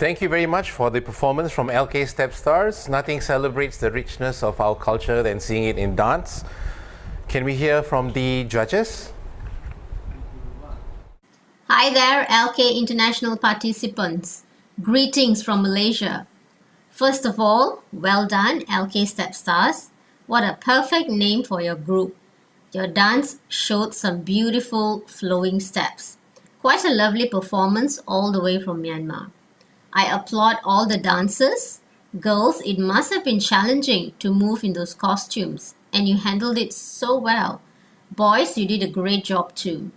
Thank you very much for the performance from LK Step Stars. Nothing celebrates the richness of our culture than seeing it in dance. Can we hear from the judges? Hi there, LK International participants. Greetings from Malaysia. First of all, well done, LK Step Stars. What a perfect name for your group. Your dance showed some beautiful flowing steps. Quite a lovely performance all the way from Myanmar. I applaud all the dancers. Girls, it must have been challenging to move in those costumes, and you handled it so well. Boys, you did a great job too.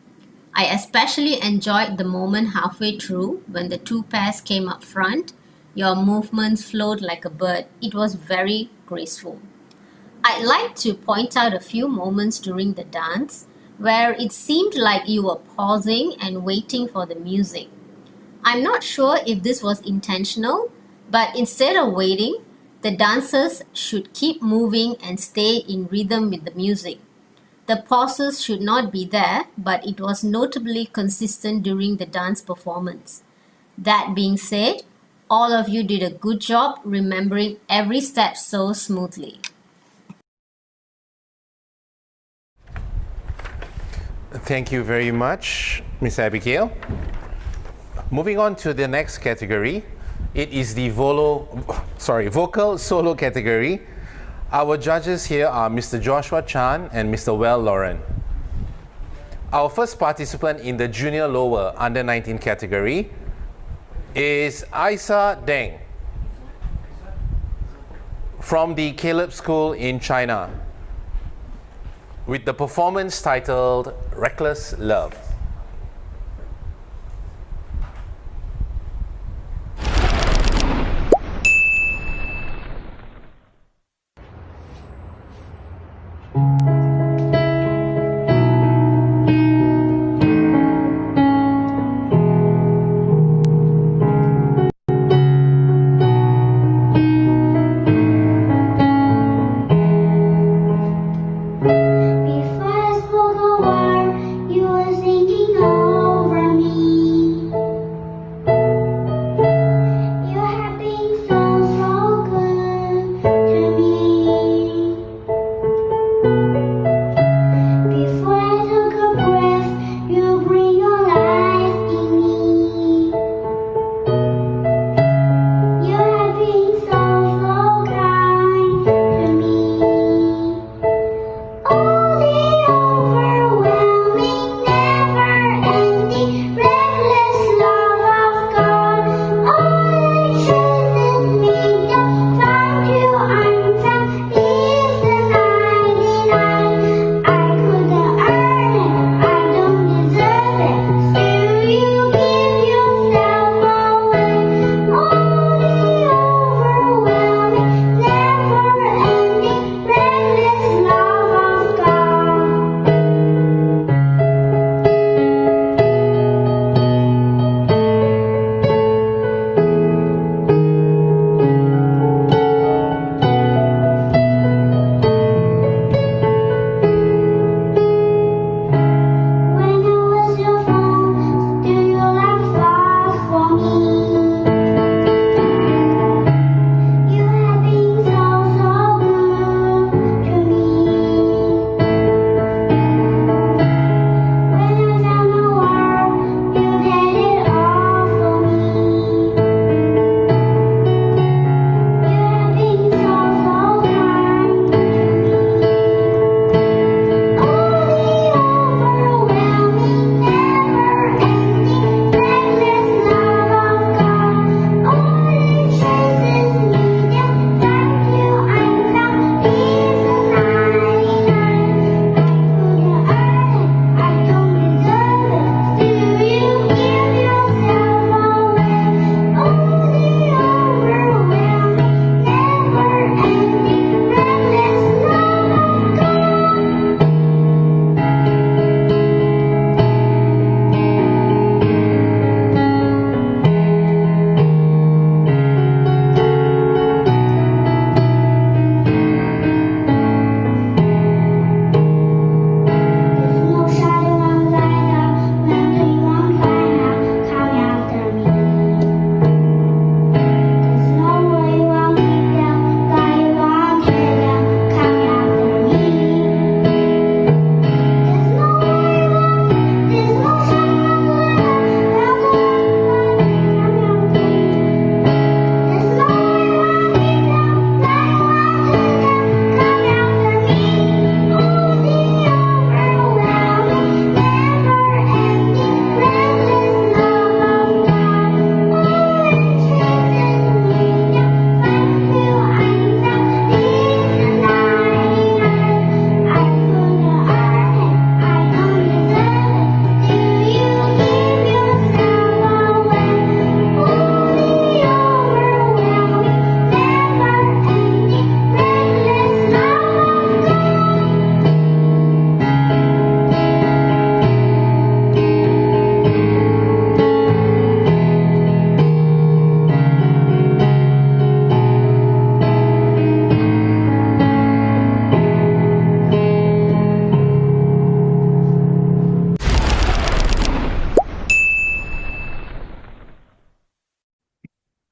I especially enjoyed the moment halfway through when the two pairs came up front. Your movements flowed like a bird. It was very graceful. I'd like to point out a few moments during the dance where it seemed like you were pausing and waiting for the music. I'm not sure if this was intentional, but instead of waiting, the dancers should keep moving and stay in rhythm with the music. The pauses should not be there, but it was notably consistent during the dance performance. That being said, all of you did a good job remembering every step so smoothly. Thank you very much, Miss Abigail. Moving on to the next category, it is the vocal solo category. Our judges here are Mr. Joshua Chan and Mr. Well Lauren. Our first participant in the junior lower under 19 category is Isa Deng from the Caleb School in China with the performance titled Reckless Love. Before I spoke a word, you were thinking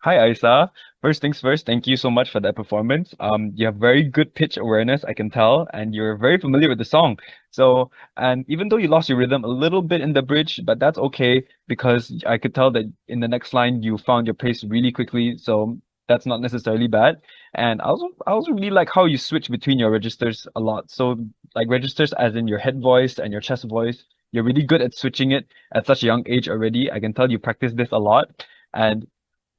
Hi, Isa. First things first, thank you so much for that performance. You have very good pitch awareness, I can tell, and you're very familiar with the song. So, and even though you lost your rhythm a little bit in the bridge, but that's okay because I could tell that in the next line you found your pace really quickly. So that's not necessarily bad. And I also really like how you switch between your registers a lot. So like registers as in your head voice and your chest voice. You're really good at switching it at such a young age already. I can tell you practice this a lot. And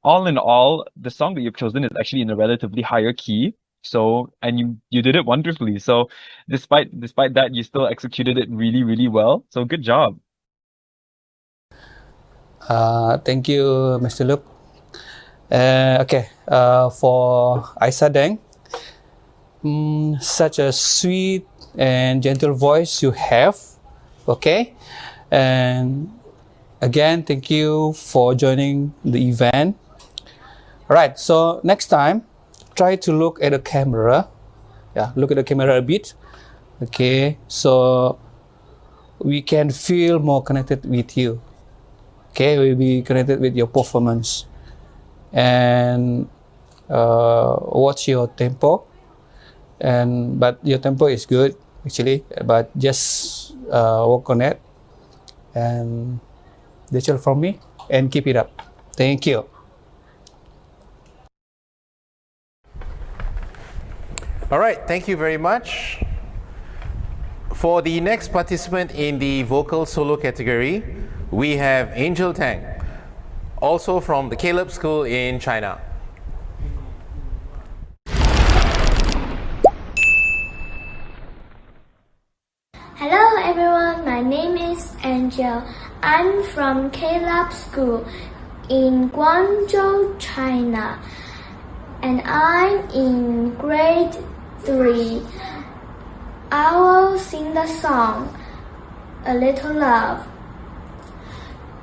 all in all, the song that you've chosen is actually in a relatively higher key. So, and you did it wonderfully. So, despite that, you still executed it really, really well. So, good job. Thank you, Mr. Luke. Okay, for Isa Deng, such a sweet and gentle voice you have. Okay, and again, thank you for joining the event. All right, so next time, try to look at the camera. Yeah, look at the camera a bit. Okay, so we can feel more connected with you. Okay, we'll be connected with your performance. And watch your tempo. But your tempo is good actually, but just work on it. And that's all from me. And keep it up. Thank you. All right, thank you very much. For the next participant in the vocal solo category, we have Angel Tang, also from the Caleb School in China. Hello everyone, my name is Angel. I'm from Caleb School in Guangzhou, China. And I'm in grade 3. I will sing the song, A Little Love.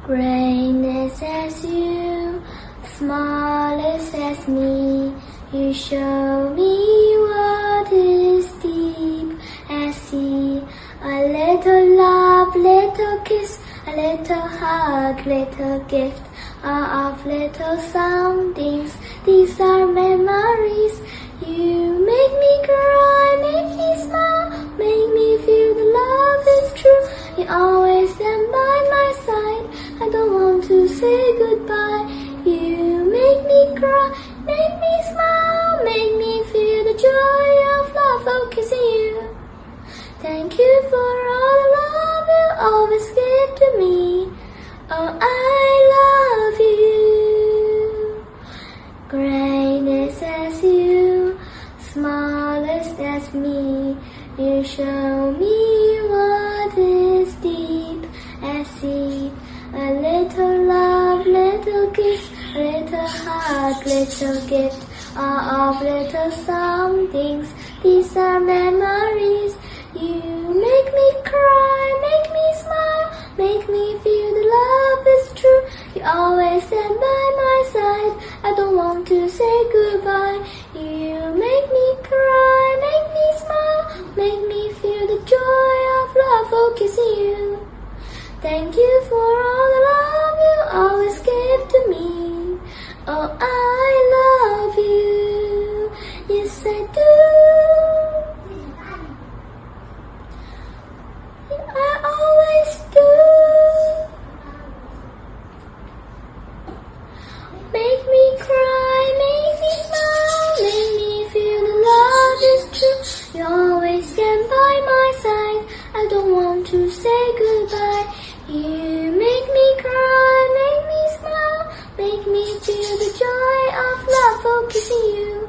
Greatness as you, smallest as me, you show me what is deep as sea. A little love, little kiss, a little hug, little gift, all of little somethings. These are memories. You make me cry, make me smile, make me feel the love is true. You always stand by my side. I don't want to say goodbye. You make me cry, make me smile, make me feel the joy of love. Oh, kissing you. Thank you for all the love you always give to me. Oh, I love you. Greatness as you, smallest as me. You show me what is deep as sea. A little love, little kiss, a little hug, little gift, all of little somethings. These are memories. You make me cry, make me smile, make me feel the love is true. You always stand by my side. I don't want to say goodbye. You make me cry, make me smile, make me feel the joy of love. Oh, kissing you. Thank you for all the love you always give to me. Oh, I love you. Yes, I do. I always do. Make me cry, make me smile, make me feel the love is true. You always stand by my side. I don't want to say goodbye. You make me cry, make me smile, make me feel the joy of love. Oh, kissing you.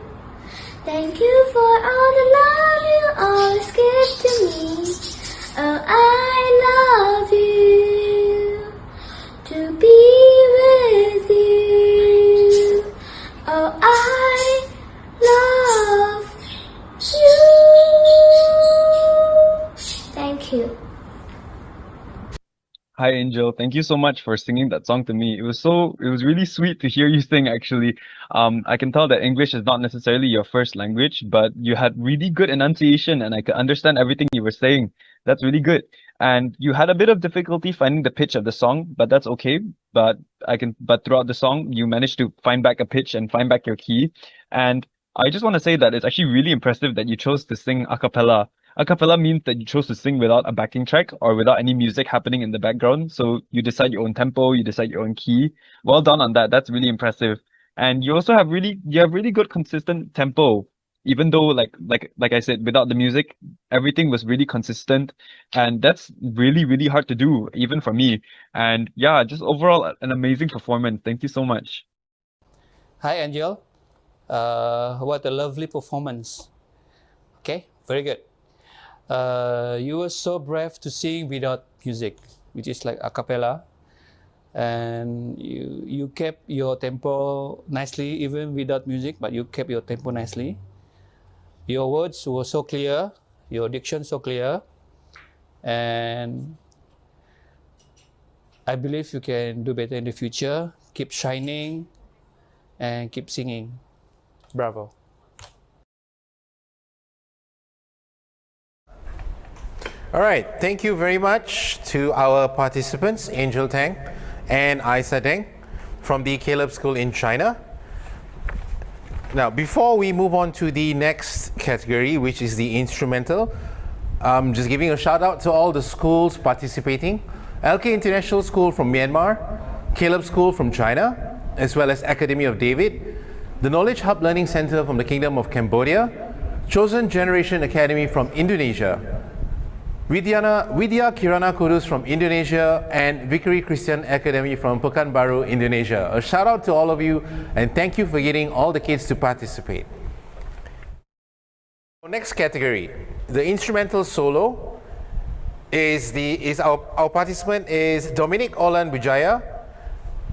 Thank you for all the love you always give to me. Oh, I love you, to be with you. Oh, I love you. Thank you. Hi, Angel. Thank you so much for singing that song to me. It was really sweet to hear you sing, actually. I can tell that English is not necessarily your first language, but you had really good enunciation and I could understand everything you were saying. That's really good. And you had a bit of difficulty finding the pitch of the song, but that's okay. But throughout the song, you managed to find back a pitch and find back your key. And I just want to say that it's actually really impressive that you chose to sing a cappella. A cappella means that you chose to sing without a backing track or without any music happening in the background. So you decide your own tempo, you decide your own key. Well done on that. That's really impressive. And you also have really good consistent tempo. Even though like I said, without the music, everything was really consistent. And that's really hard to do, even for me. And yeah, just overall an amazing performance. Thank you so much. Hi, Angel. What a lovely performance. Okay, very good. You were so brave to sing without music, which is like a cappella. And you kept your tempo nicely, even without music, but you kept your tempo nicely. Your words were so clear, your diction so clear, and I believe you can do better in the future. Keep shining and keep singing. Bravo. All right, thank you very much to our participants, Angel Tang and Isa Deng from the Caleb School in China. Now, before we move on to the next category, which is the instrumental, just giving a shout out to all the schools participating. LK International School from Myanmar, Caleb School from China, as well as Academy of David, the Knowledge Hub Learning Center from the Kingdom of Cambodia, Chosen Generation Academy from Indonesia, Widya Kirana Kudus from Indonesia, and Vickery Christian Academy from Pekanbaru, Indonesia. A shout out to all of you, and thank you for getting all the kids to participate. Next category, the instrumental solo, our participant is Dominic Orland Wijaya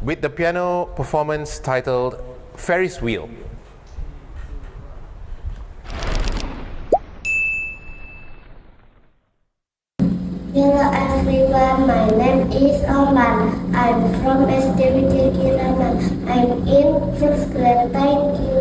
with the piano performance titled Ferris Wheel. Hello everyone, my name is Orland. I'm from SD Kirana. I'm in first grade. Thank you.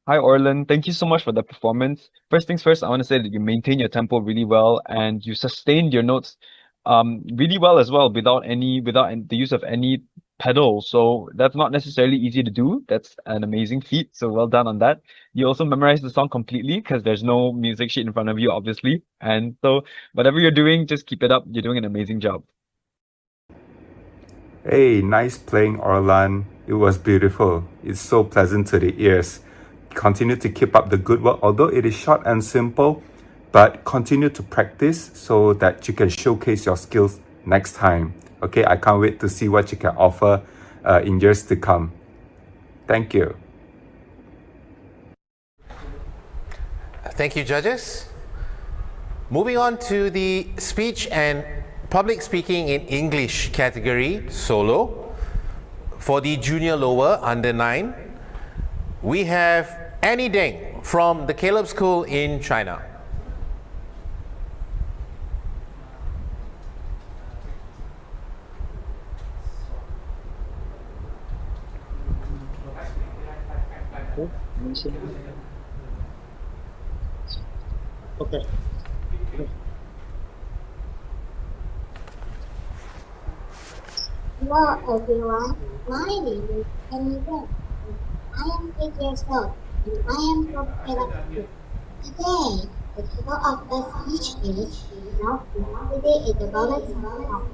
Hi, Orland. Thank you so much for the performance. First things first, I want to say that you maintain your tempo really well and you sustained your notes really well as well without the use of any pedal. So that's not necessarily easy to do. That's an amazing feat. So well done on that. You also memorized the song completely because there's no music sheet in front of you, obviously. And so whatever you're doing, just keep it up. You're doing an amazing job. Hey, nice playing, Orlan. It was beautiful. It's so pleasant to the ears. Continue to keep up the good work, although it is short and simple, but continue to practice so that you can showcase your skills next time. Okay, I can't wait to see what you can offer in years to come. Thank you. Thank you, judges. Moving on to the speech and public speaking in English category, solo. For the junior lower, under 9, we have Annie Deng from the Caleb School in China. Okay. Hello everyone, my name is Annie Deng. I am 8 years old and I am from Caleb. Today, the title of the speech is Love Today is the Golden Song.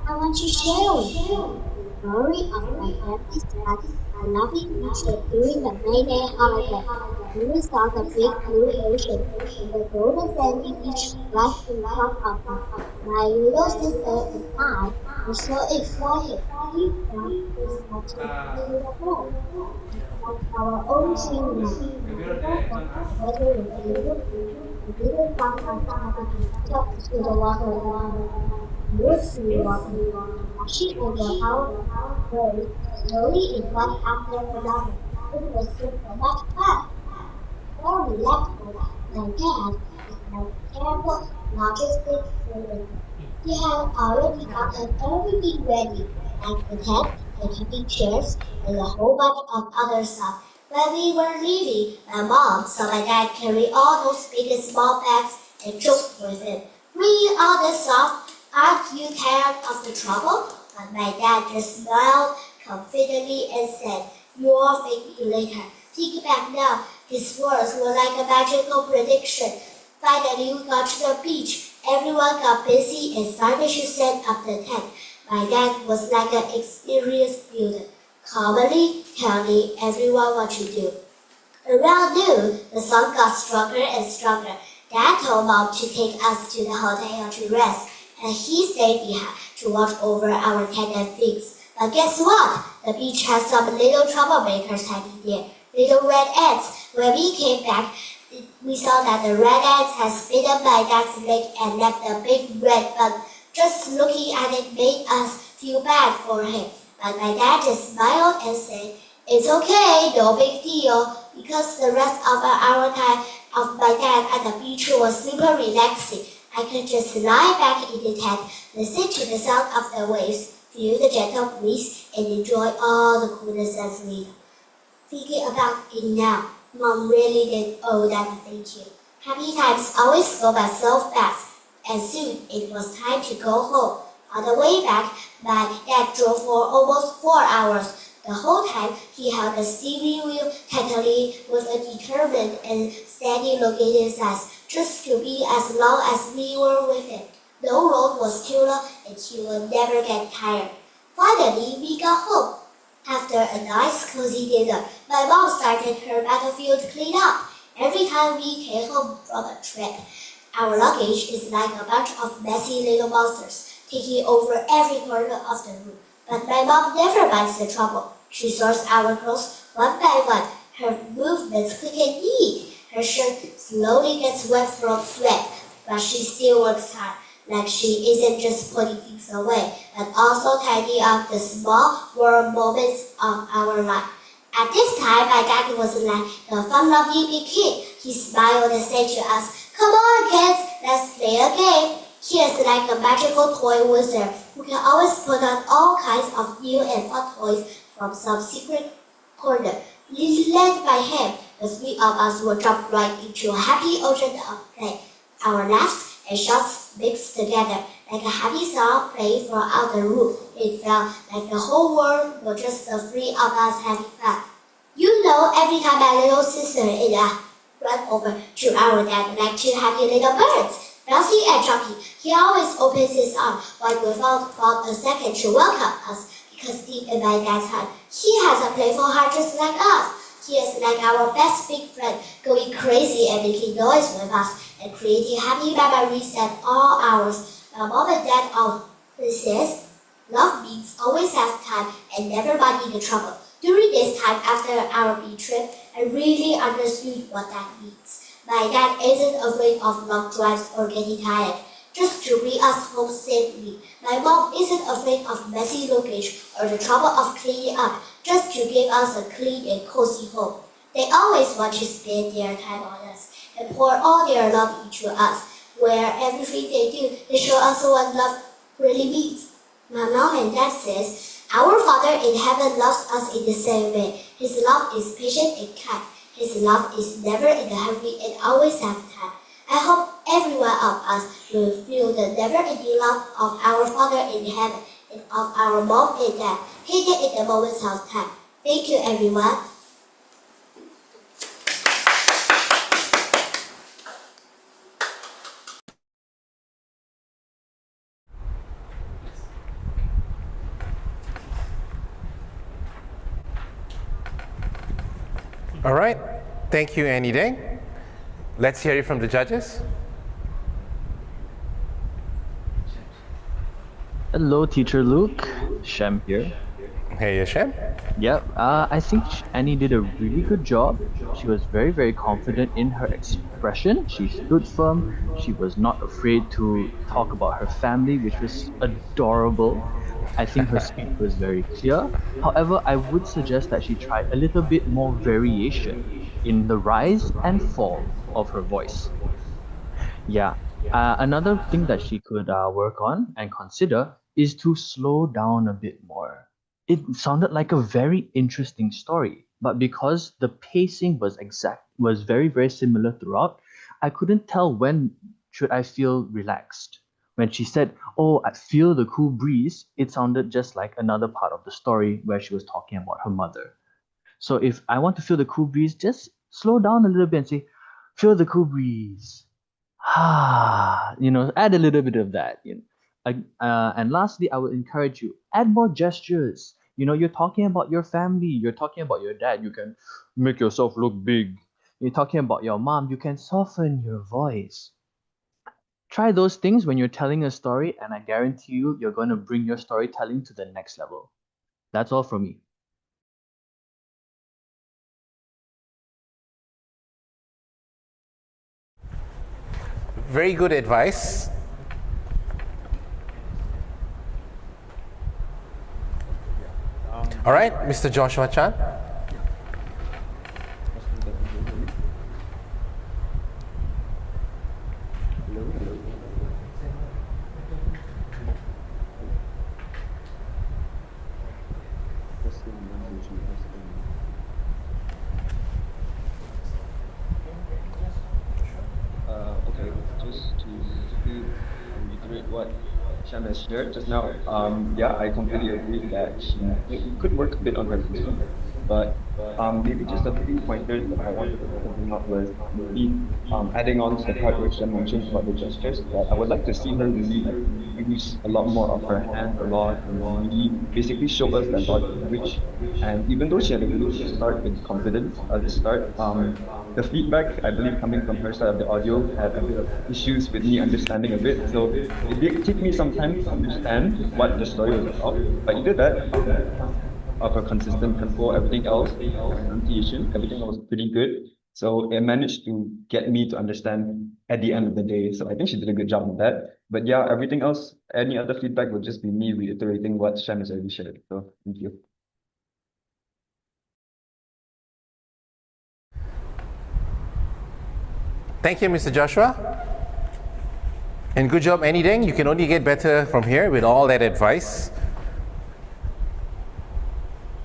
I want to share with you the story of my happy start by loving nature during the May Day holiday. When we saw the big blue ocean and the golden sandy beach right in front of me, my little sister and I I'm so excited. That is what we want. Like our own team now. Whether we didn't find talk to the water, mostly water, washing over our road, slowly in one after another. It was so much fun. Before we left home, my dad is my careful, logistic servant. He had already gotten everything ready, like the tent, the camping chairs, and a whole bunch of other stuff. When we were leaving, my mom saw my dad carry all those big and small bags and joked with him. Bringing all this stuff, aren't you tired of the trouble? But my dad just smiled confidently and said, "You'll thank me later." Think back now, his words were like a magical prediction. Finally, we got to the beach. Everyone got busy and started to set up the tent. My dad was like an experienced builder, calmly telling everyone what to do. Around noon, the sun got stronger and stronger. Dad told Mom to take us to the hotel to rest, and he stayed behind to watch over our tent and things. But guess what? The beach has some little troublemakers hiding there. Little red ants. When we came back, we saw that the red ants had bitten my dad's leg and left a big red bug. Just looking at it made us feel bad for him. But my dad just smiled and said, "It's okay, no big deal," because the rest of our time of my dad at the beach was super relaxing. I could just lie back in the tent, listen to the sound of the waves, feel the gentle breeze, and enjoy all the coolness and freedom. Thinking about it now, Mom really did owe that a thank you. Happy times always go by so fast, and soon it was time to go home. On the way back, my dad drove for almost 4 hours. The whole time, he held the steering wheel tightly with a determined and steady look in his eyes, just to be as long as we were with him. No road was too long, and he would never get tired. Finally, we got home. After a nice cozy dinner, my mom started her battlefield cleanup. Every time we came home from a trip, our luggage is like a bunch of messy little monsters, taking over every corner of the room. But my mom never minds the trouble. She sorts our clothes one by one. Her movements quick and neat. Her shirt slowly gets wet from sweat, but she still works hard. Like she isn't just putting things away, but also tidying up the small warm moments of our life. At this time, my dad was like a fun-loving big kid. He smiled and said to us, "Come on, kids, let's play a game." He is like a magical toy wizard who can always put on all kinds of new and fun toys from some secret corner. Led by him, the three of us will jump right into a happy ocean of play. Our laughs and shots mixed together like a happy song playing throughout the room. It felt like the whole world was just the three of us having fun. You know, every time my little sister and I run over to our dad like two happy little birds, bouncing and jumping, he always opens his arms wide without a second to welcome us, because deep in my dad's heart, he has a playful heart just like us. He is like our best big friend, going crazy and making noise with us, and creating happy memories at all hours. My mom and dad always says, "Love means always have time and never mind the trouble." During this time after our beach trip, I really understood what that means. My dad isn't afraid of long drives or getting tired, just to bring us home safely. My mom isn't afraid of messy luggage or the trouble of cleaning up, just to give us a clean and cozy home. They always want to spend their time on us and pour all their love into us, where everything they do, they show us what love really means. My mom and dad says, "Our Father in heaven loves us in the same way. His love is patient and kind. His love is never in a hurry and always have time." I hope every one of us will feel the never-ending love of our Father in heaven and of our mom and dad, hidden in the moments of time. Thank you, everyone. All right. Thank you, Annie Deng. Let's hear it from the judges. Hello, Teacher Luke. Shem here. Hey, Hashem. I think Annie did a really good job. She was very, very confident in her expression. She stood firm. She was not afraid to talk about her family, which was adorable. I think her speech was very clear. However, I would suggest that she try a little bit more variation in the rise and fall of her voice. Yeah. Another thing that she could work on and consider is to slow down a bit more. It sounded like a very interesting story, but because the pacing was very, very similar throughout, I couldn't tell when should I feel relaxed. When she said, "Oh, I feel the cool breeze," it sounded just like another part of the story where she was talking about her mother. So if I want to feel the cool breeze, just slow down a little bit and say, "Feel the cool breeze." Add a little bit of that. And lastly, I would encourage you, add more gestures. You're talking about your family, you're talking about your dad, you can make yourself look big. You're talking about your mom, you can soften your voice. Try those things when you're telling a story, and I guarantee you, you're going to bring your storytelling to the next level. That's all from me. Very good advice. All right, Mr. Joshua Chan. Okay, just to reiterate what Shem has shared just now, I completely agree that she could work a bit on her listening, but maybe just a few pointers that I wanted to bring up was maybe adding on to the part where Shem mentioned about the gestures, that I would like to see her really use a lot more of her hands a lot and really basically show us that body language. And even though she had a really good start with confidence at the start, the feedback, I believe, coming from her side of the audio had a bit of issues with me understanding a bit. So it did take me some time to understand what the story was about. But either that, of her consistent tempo, everything else, her pronunciation, everything was pretty good. So it managed to get me to understand at the end of the day. So I think she did a good job of that. But yeah, everything else, any other feedback would just be me reiterating what Shem has already shared. So thank you. Thank you, Mr. Joshua. And good job, Annie Deng. You can only get better from here with all that advice.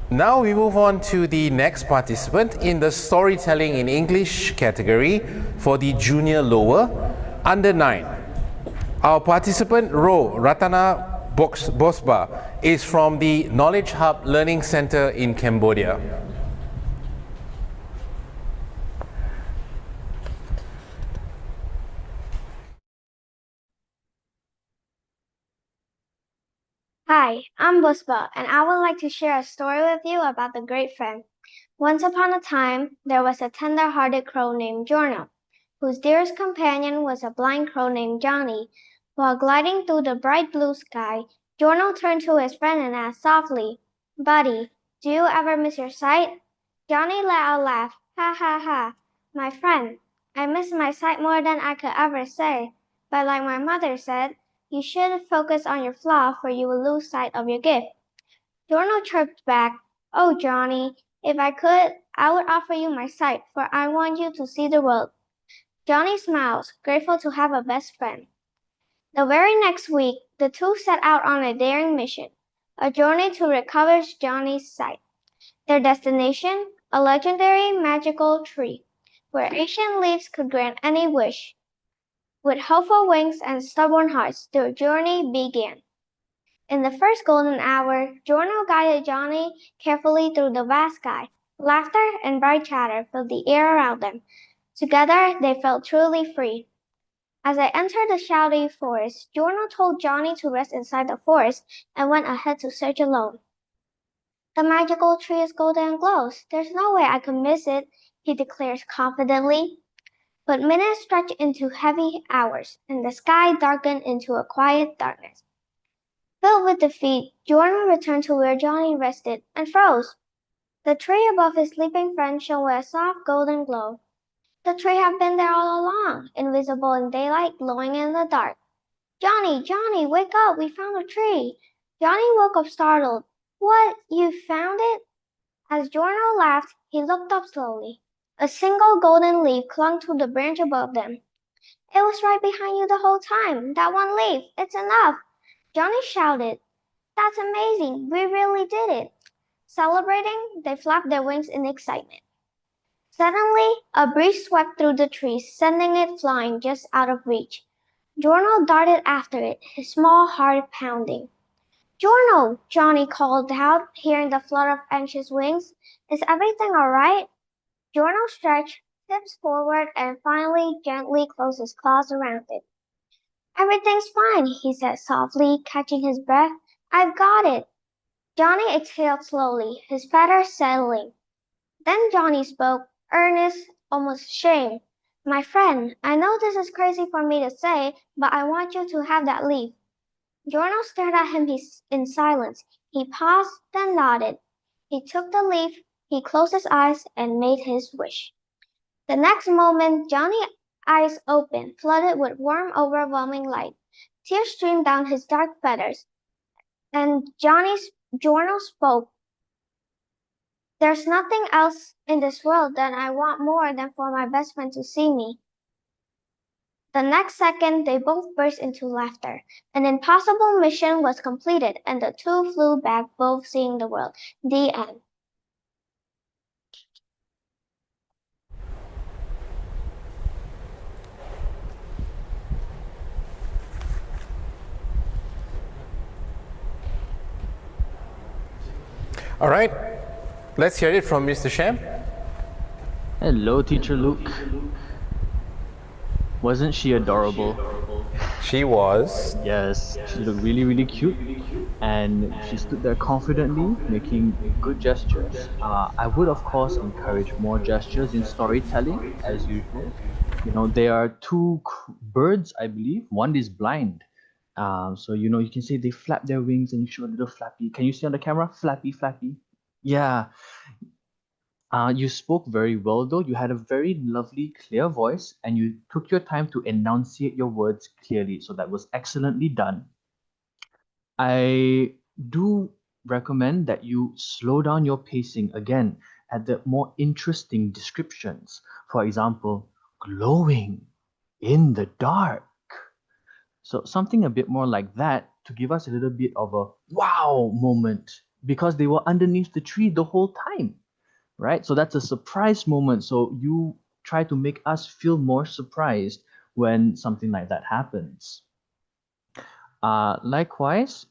Now we move on to the next participant in the storytelling in English category for the junior lower, under 9. Our participant, Ratana Bosba, is from the Knowledge Hub Learning Center in Cambodia. Hi, I'm Bosba, and I would like to share a story with you about the great friend. Once upon a time, there was a tender-hearted crow named Jorno, whose dearest companion was a blind crow named Johnny. While gliding through the bright blue sky, Jorno turned to his friend and asked softly, "Buddy, do you ever miss your sight?" Johnny let out a laugh. "Ha ha ha, my friend, I miss my sight more than I could ever say. But like my mother said, you should focus on your flaw, for you will lose sight of your gift." Jorno chirped back, "Oh, Johnny, if I could, I would offer you my sight, for I want you to see the world." Johnny smiles, grateful to have a best friend. The very next week, the two set out on a daring mission, a journey to recover Johnny's sight. Their destination, a legendary magical tree, where ancient leaves could grant any wish. With hopeful wings and stubborn hearts, their journey began. In the first golden hour, Jorno guided Johnny carefully through the vast sky. Laughter and bright chatter filled the air around them. Together, they felt truly free. As they entered the shadowy forest, Jorno told Johnny to rest inside the forest and went ahead to search alone. "The magical tree is golden and glows. There's no way I could miss it," he declares confidently. But minutes stretched into heavy hours, and the sky darkened into a quiet darkness. Filled with defeat, Jordan returned to where Johnny rested and froze. The tree above his sleeping friend shone with a soft golden glow. The tree had been there all along, invisible in daylight, glowing in the dark. Johnny, Johnny, wake up, we found a tree. Johnny woke up startled. What, you found it? As Jordan laughed, he looked up slowly. A single golden leaf clung to the branch above them. It was right behind you the whole time, that one leaf, it's enough. Johnny shouted. That's amazing, we really did it. Celebrating, they flapped their wings in excitement. Suddenly, a breeze swept through the trees, sending it flying just out of reach. Jorno darted after it, his small heart pounding. Jorno, Johnny called out, hearing the flutter of anxious wings. Is everything all right? Jorno stretched, tips forward, and finally gently closed his claws around it. Everything's fine, he said softly, catching his breath. I've got it. Johnny exhaled slowly, his feathers settling. Then Johnny spoke, earnest, almost ashamed. My friend, I know this is crazy for me to say, but I want you to have that leaf. Jorno stared at him in silence. He paused, then nodded. He took the leaf, he closed his eyes, and made his wish. The next moment, Johnny's eyes opened, flooded with warm, overwhelming light. Tears streamed down his dark feathers, and Jorno spoke. There's nothing else in this world that I want more than for my best friend to see me. The next second, they both burst into laughter. An impossible mission was completed, and the two flew back, both seeing the world. The end. All right, let's hear it from Mr. Sham. Hello, Teacher Luke. Wasn't she adorable? She was. Yes, she looked really, really cute. And she stood there confidently, making good gestures. I would, of course, encourage more gestures in storytelling, as usual. You know, there are two birds, I believe. One is blind. So, you know, you can say they flap their wings and you show a little flappy. Can you see on the camera? Flappy, flappy. Yeah. You spoke very well, though. You had a very lovely, clear voice, and you took your time to enunciate your words clearly. So that was excellently done. I do recommend that you slow down your pacing again at the more interesting descriptions. For example, glowing in the dark. So something a bit more like that to give us a little bit of a wow moment because they were underneath the tree the whole time. Right? So that's a surprise moment. So you try to make us feel more surprised when something like that happens. Likewise,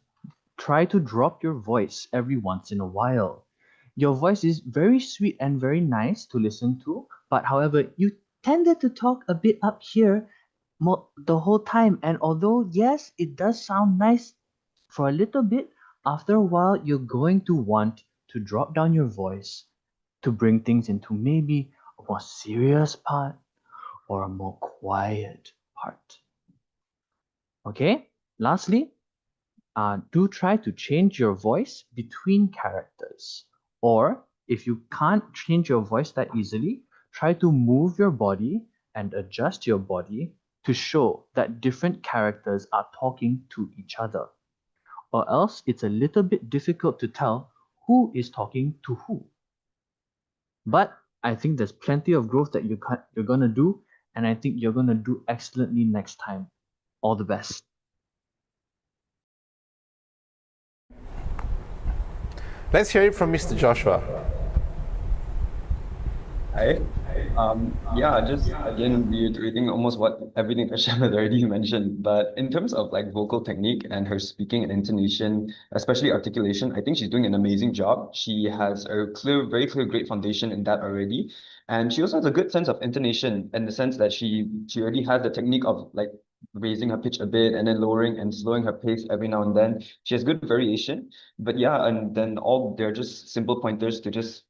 try to drop your voice every once in a while. Your voice is very sweet and very nice to listen to, but however, you tended to talk a bit up here the whole time. And although, yes, it does sound nice for a little bit, after a while, you're going to want to drop down your voice to bring things into maybe a more serious part or a more quiet part. Okay, lastly, do try to change your voice between characters. Or if you can't change your voice that easily, try to move your body and adjust your body to show that different characters are talking to each other. Or else it's a little bit difficult to tell who is talking to who. But I think there's plenty of growth that you're going to do, and I think you're going to do excellently next time. All the best. Let's hear it from Mr. Joshua. Hi. Yeah, just again reiterating almost what everything Hashem had already mentioned. But in terms of like vocal technique and her speaking and intonation, especially articulation, I think she's doing an amazing job. She has a very clear, great foundation in that already. And she also has a good sense of intonation in the sense that she already has the technique of like raising her pitch a bit and then lowering and slowing her pace every now and then. She has good variation. But yeah, and then they're just simple pointers to just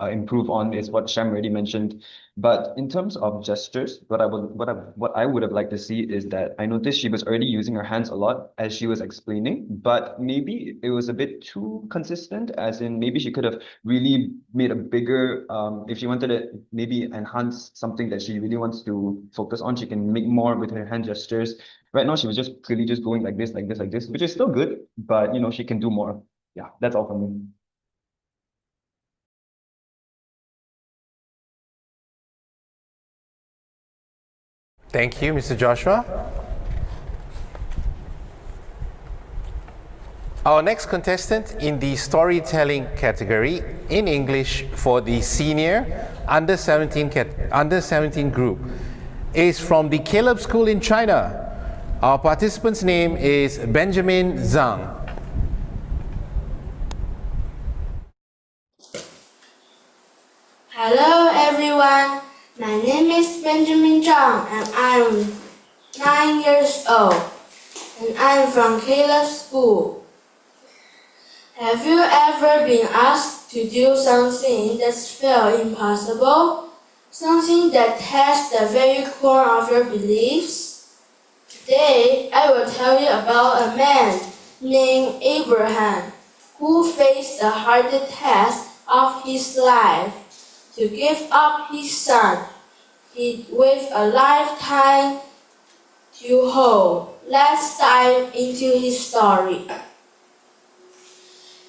improve on is what Shem already mentioned. But in terms of gestures, what I would have liked to see is that I noticed she was already using her hands a lot as she was explaining, but maybe it was a bit too consistent, as in maybe she could have really made a bigger, if she wanted to maybe enhance something that she really wants to focus on, she can make more with her hand gestures. Right now, she was just clearly just going like this, like this, like this, which is still good, but you know, she can do more. Yeah, that's all from me. Thank you, Mr. Joshua. Our next contestant in the storytelling category in English for the senior under 17 group is from the Caleb School in China. Our participant's name is Benjamin Zang. Hello everyone, my name is Benjamin Zhang and I'm 9 years old and I'm from Caleb School. Have you ever been asked to do something that felt impossible? Something that tests the very core of your beliefs? Today, I will tell you about a man named Abraham who faced the hardest test of his life to give up his son with a lifetime to hold. Let's dive into his story.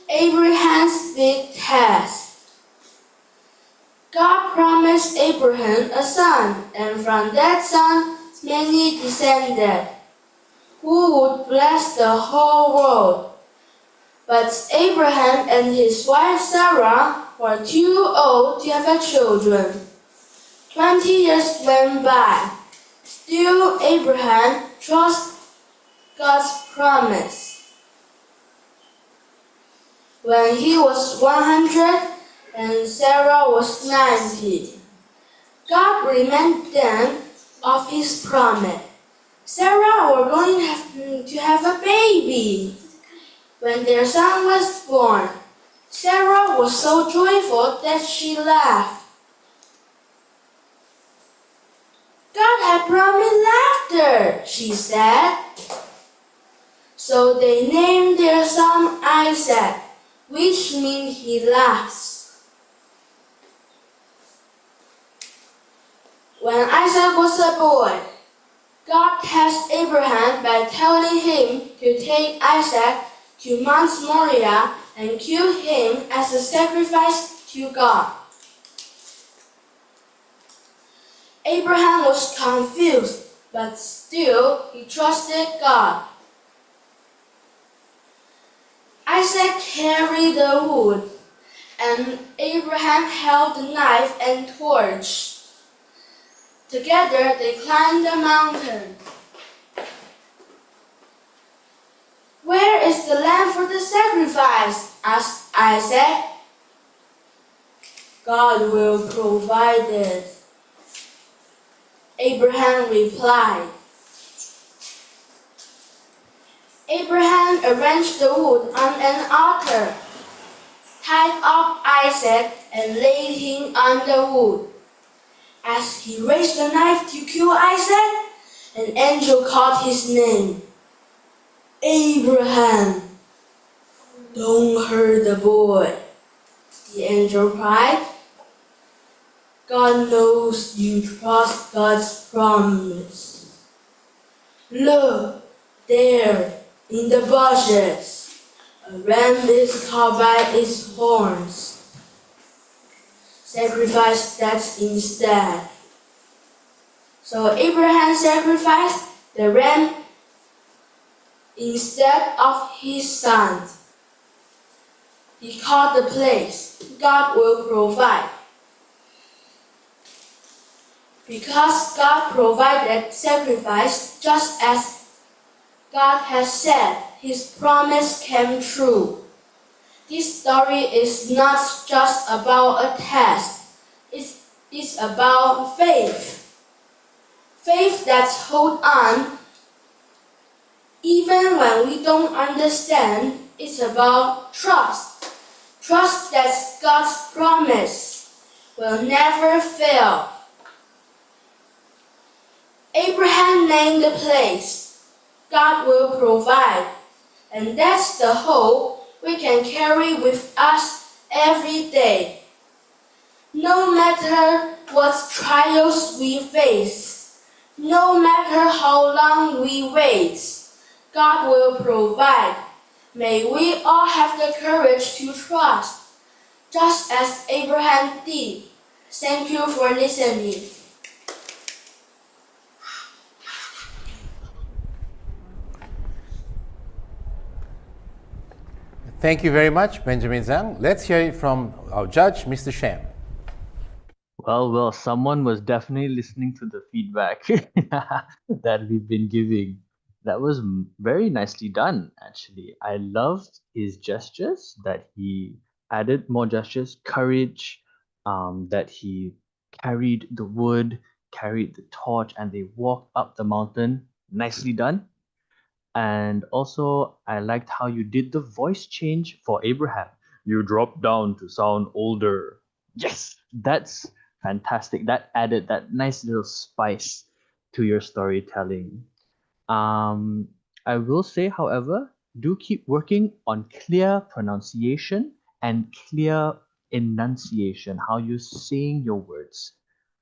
Abraham's big test. God promised Abraham a son, and from that son many descended, who would bless the whole world. But Abraham and his wife Sarah were too old to have children. 20 years went by. Still, Abraham trusted God's promise. When he was 100 and Sarah was 90, God reminded them of his promise. Sarah were going to have a baby. When their son was born, Sarah was so joyful that she laughed. God had promised laughter, she said. So they named their son Isaac, which means he laughs. When Isaac was a boy, God tested Abraham by telling him to take Isaac to Mount Moriah and kill him as a sacrifice to God. Abraham was confused, but still he trusted God. Isaac carried the wood, and Abraham held the knife and torch. Together they climbed the mountain. "Where is the lamb for the sacrifice?" asked Isaac. "God will provide it," Abraham replied. Abraham arranged the wood on an altar, tied up Isaac, and laid him on the wood. As he raised the knife to kill Isaac, an angel called his name. "Abraham, don't hurt the boy," the angel cried. "God knows you trust God's promise. Look, there, in the bushes, a ram is caught by its horns. Sacrifice that instead." So Abraham sacrificed the ram instead of his son. He called the place, "God will provide." Because God provided sacrifice just as God has said, his promise came true. This story is not just about a test. It's about faith. Faith that holds on even when we don't understand. It's about trust. Trust that God's promise will never fail. Abraham named the place, God will provide, and that's the hope we can carry with us every day. No matter what trials we face, no matter how long we wait, God will provide. May we all have the courage to trust, just as Abraham did. Thank you for listening. Thank you very much, Benjamin Zang. Let's hear it from our judge, Mr. Sham. Well, someone was definitely listening to the feedback that we've been giving. That was very nicely done, actually. I loved his gestures, that he added more gestures, courage, that he carried the wood, carried the torch, and they walked up the mountain. Nicely done. And also, I liked how you did the voice change for Abraham. You dropped down to sound older. Yes, that's fantastic. That added that nice little spice to your storytelling. I will say, however, do keep working on clear pronunciation and clear enunciation, how you're saying your words.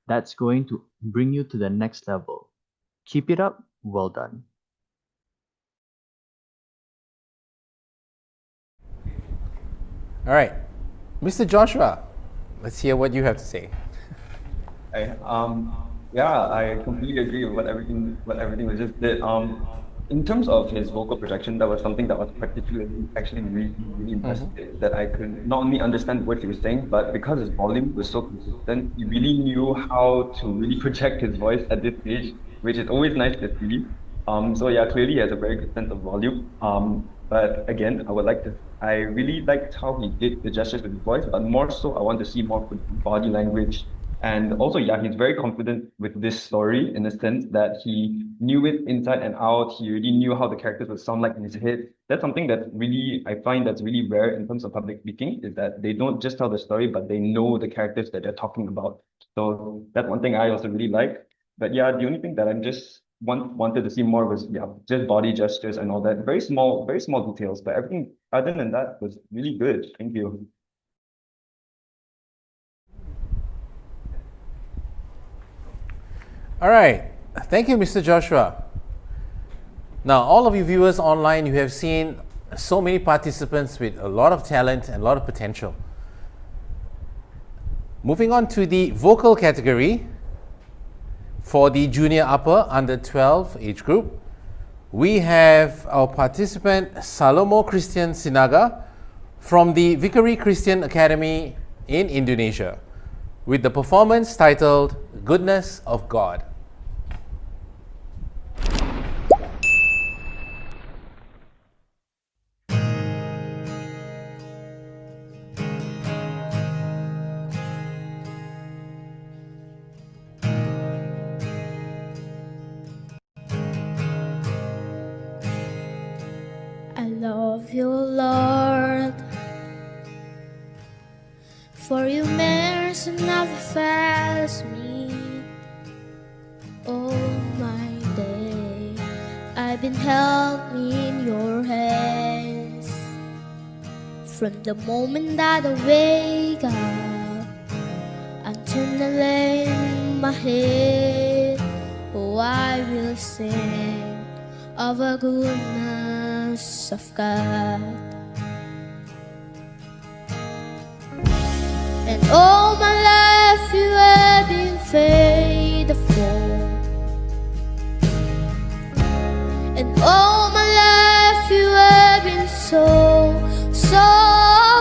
That's going to bring you to the next level. Keep it up. Well done. All right, Mr. Joshua, let's hear what you have to say. Yeah, I completely agree with what everything was just did. In terms of his vocal projection, that was something that was particularly actually really impressive. That I could not only understand what he was saying, but because his volume was so consistent, he really knew how to really project his voice at this stage, which is always nice to see. So yeah, clearly he has a very good sense of volume. But again, I really liked how he did the gestures with his voice, but more so, I want to see more body language. And also, yeah, he's very confident with this story in the sense that he knew it inside and out. He already knew how the characters would sound like in his head. That's something that really, I find that's really rare in terms of public speaking, is that they don't just tell the story, but they know the characters that they're talking about. So that's one thing I also really like. But yeah, the only thing that I'm just wanted to see more was just body gestures and all that. Very small details, but everything other than that was really good. Thank you. All right, thank you, Mr. Joshua. Now, all of you viewers online, you have seen so many participants with a lot of talent and a lot of potential. Moving on to the vocal category. For the junior upper under 12 age group, we have our participant Salomo Christian Sinaga from the Vickery Christian Academy in Indonesia with the performance titled Goodness of God. Love you, Lord, for your mercy never fails me. All my day I've been held in your hands. From the moment that I wake up until I lay my head, oh, I will sing of a goodness of God. And all my life you have been faithful, and all my life you have been so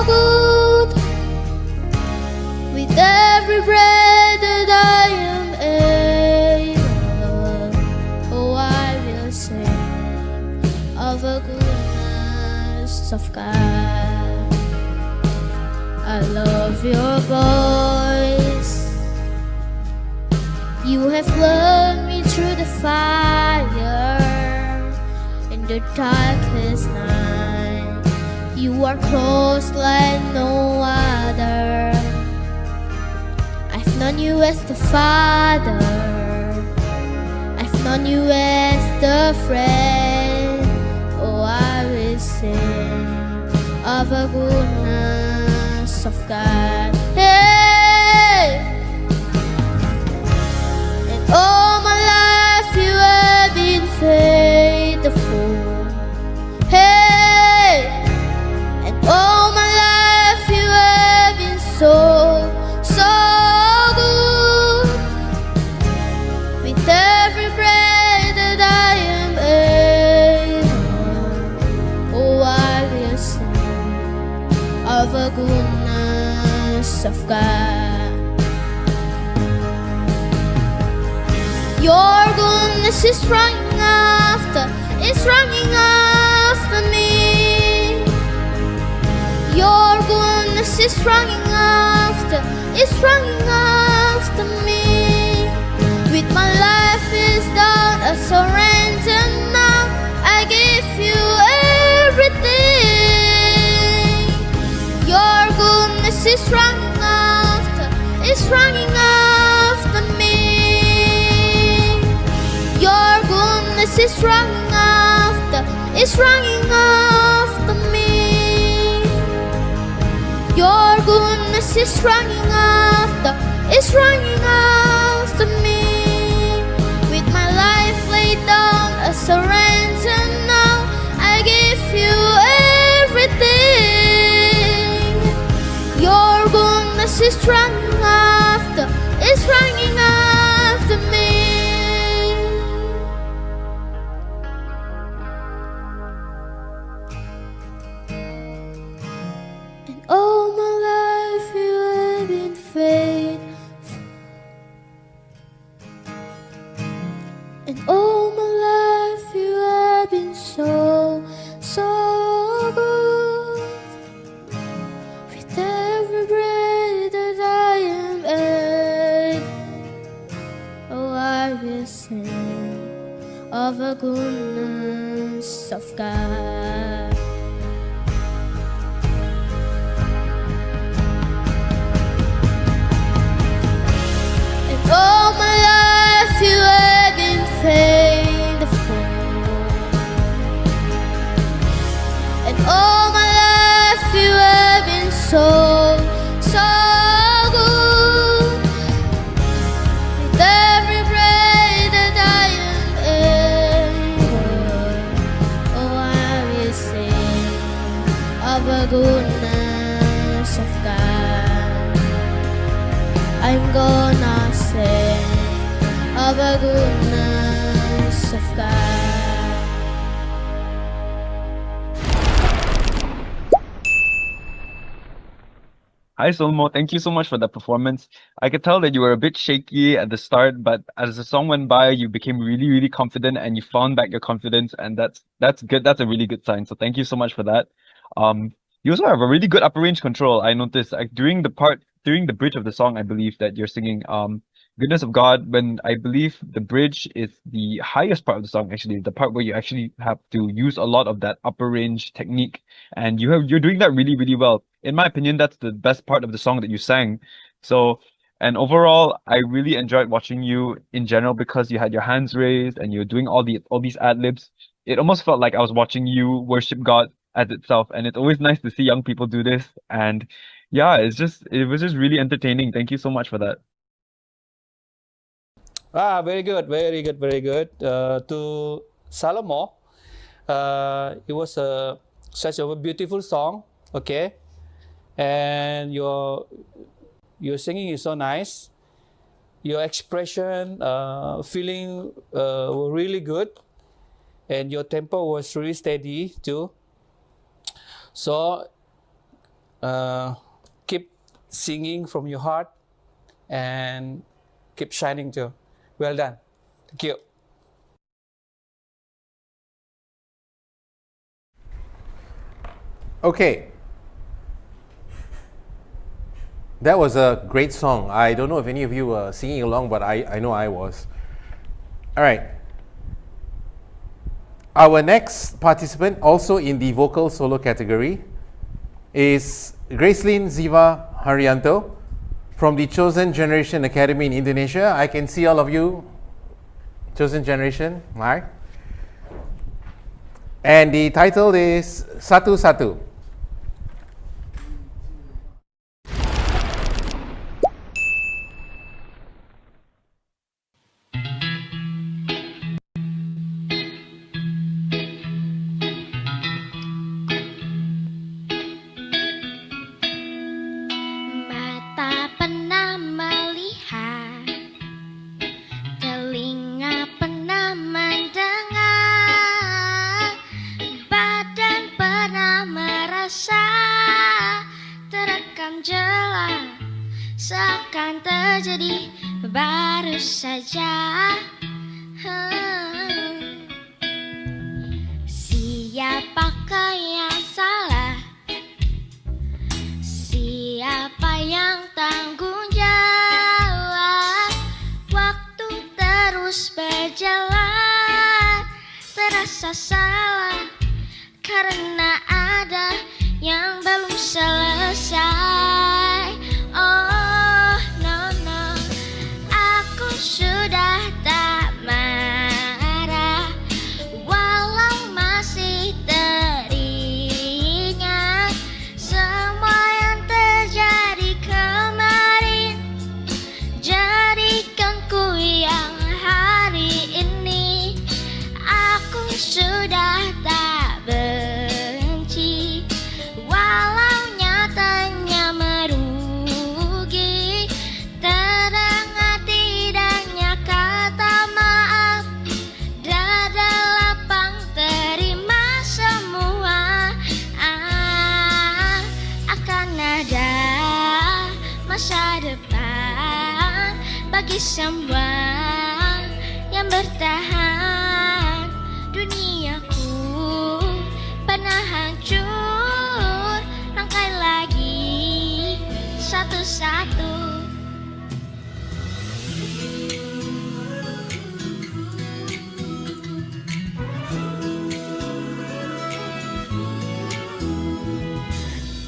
good. With every breath that I am able, oh, I will sing of a goodness of God. I love your voice. You have led me through the fire in the darkest night. You are close like no other. known you as the Father, I've known you as the friend. Oh, I will sing of the goodness of God. Hey! And all my life you have been faithful. Hey! And all my life you have been so good. With every breath that I am able, oh, I will sing of the goodness of God. Your goodness is running after me. Your goodness is running after me. With my life is down, I surrender now. I give you everything. Your goodness is running after me. Your goodness is running after me. Your goodness is running after me. With my life laid down, I surrender now. I give you everything. Your goodness is running after me. And all my life you have been faithful. And all my life you have been so good. With every breath that I am able, oh, I will sing of the goodness of God. And all my life you have been faithful. And all my life you have been so good. With every breath that I am able, oh, I will sing of the goodness of God. I'm gonna sing of the goodness of God. Hi, Salomo. Thank you so much for that performance. I could tell that you were a bit shaky at the start, but as the song went by, you became really, really confident and you found back your confidence, and that's good. That's a really good sign. So thank you so much for that. You also have a really good upper range control. I noticed during the bridge of the song, I believe that you're singing Goodness of God, when I believe the bridge is the highest part of the song, actually, the part where you actually have to use a lot of that upper range technique, and you're doing that really, really well. In my opinion, that's the best part of the song that you sang. So, and overall, I really enjoyed watching you in general because you had your hands raised and you're doing all these ad libs. It almost felt like I was watching you worship God as itself, and it's always nice to see young people do this. And yeah, it was just really entertaining. Thank you so much for that. Very good, very good, very good. To Salomo, it was such a beautiful song, okay? And your singing is so nice. Your expression, feeling were really good. And your tempo was really steady too. So, keep singing from your heart and keep shining too. Well done. Thank you. Okay. That was a great song. I don't know if any of you were singing along, but I know I was. All right. Our next participant, also in the vocal solo category, is Graceline Zea Haryanto. from the Chosen Generation Academy in Indonesia. I can see all of you. Chosen Generation, right? And the title is Satu Satu. Mata pernah melihat, telinga pernah mendengar, badan pernah merasa, terekam jelas, seakan terjadi baru saja. Siapakah yang salah? Siapa yang tanggung jawab? Waktu terus berjalan, terasa salah karena ada yang belum selesai. Oh no no, aku sudah tak marah, walau masih teringat semua yang terjadi kemarin. Jadikan ku yang hari ini, aku sudah tak benci, walau nyatanya merugi. Terdengar tidaknya kata maaf, dada lapang terima semua. Akan ada masa depan bagi semua yang bertahan. Duniaku pernah hancur, rangkai lagi satu-satu.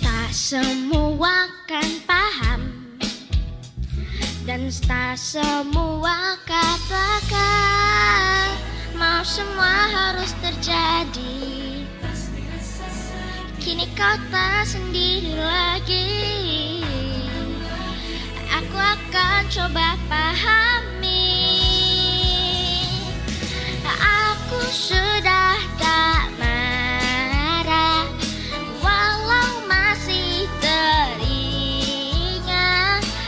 Tak semua kan paham, dan tak semua katakan mau semua harus terjadi. Kini kau tak sendiri lagi, aku akan coba pahami. Aku sudah tak marah, walau masih teringat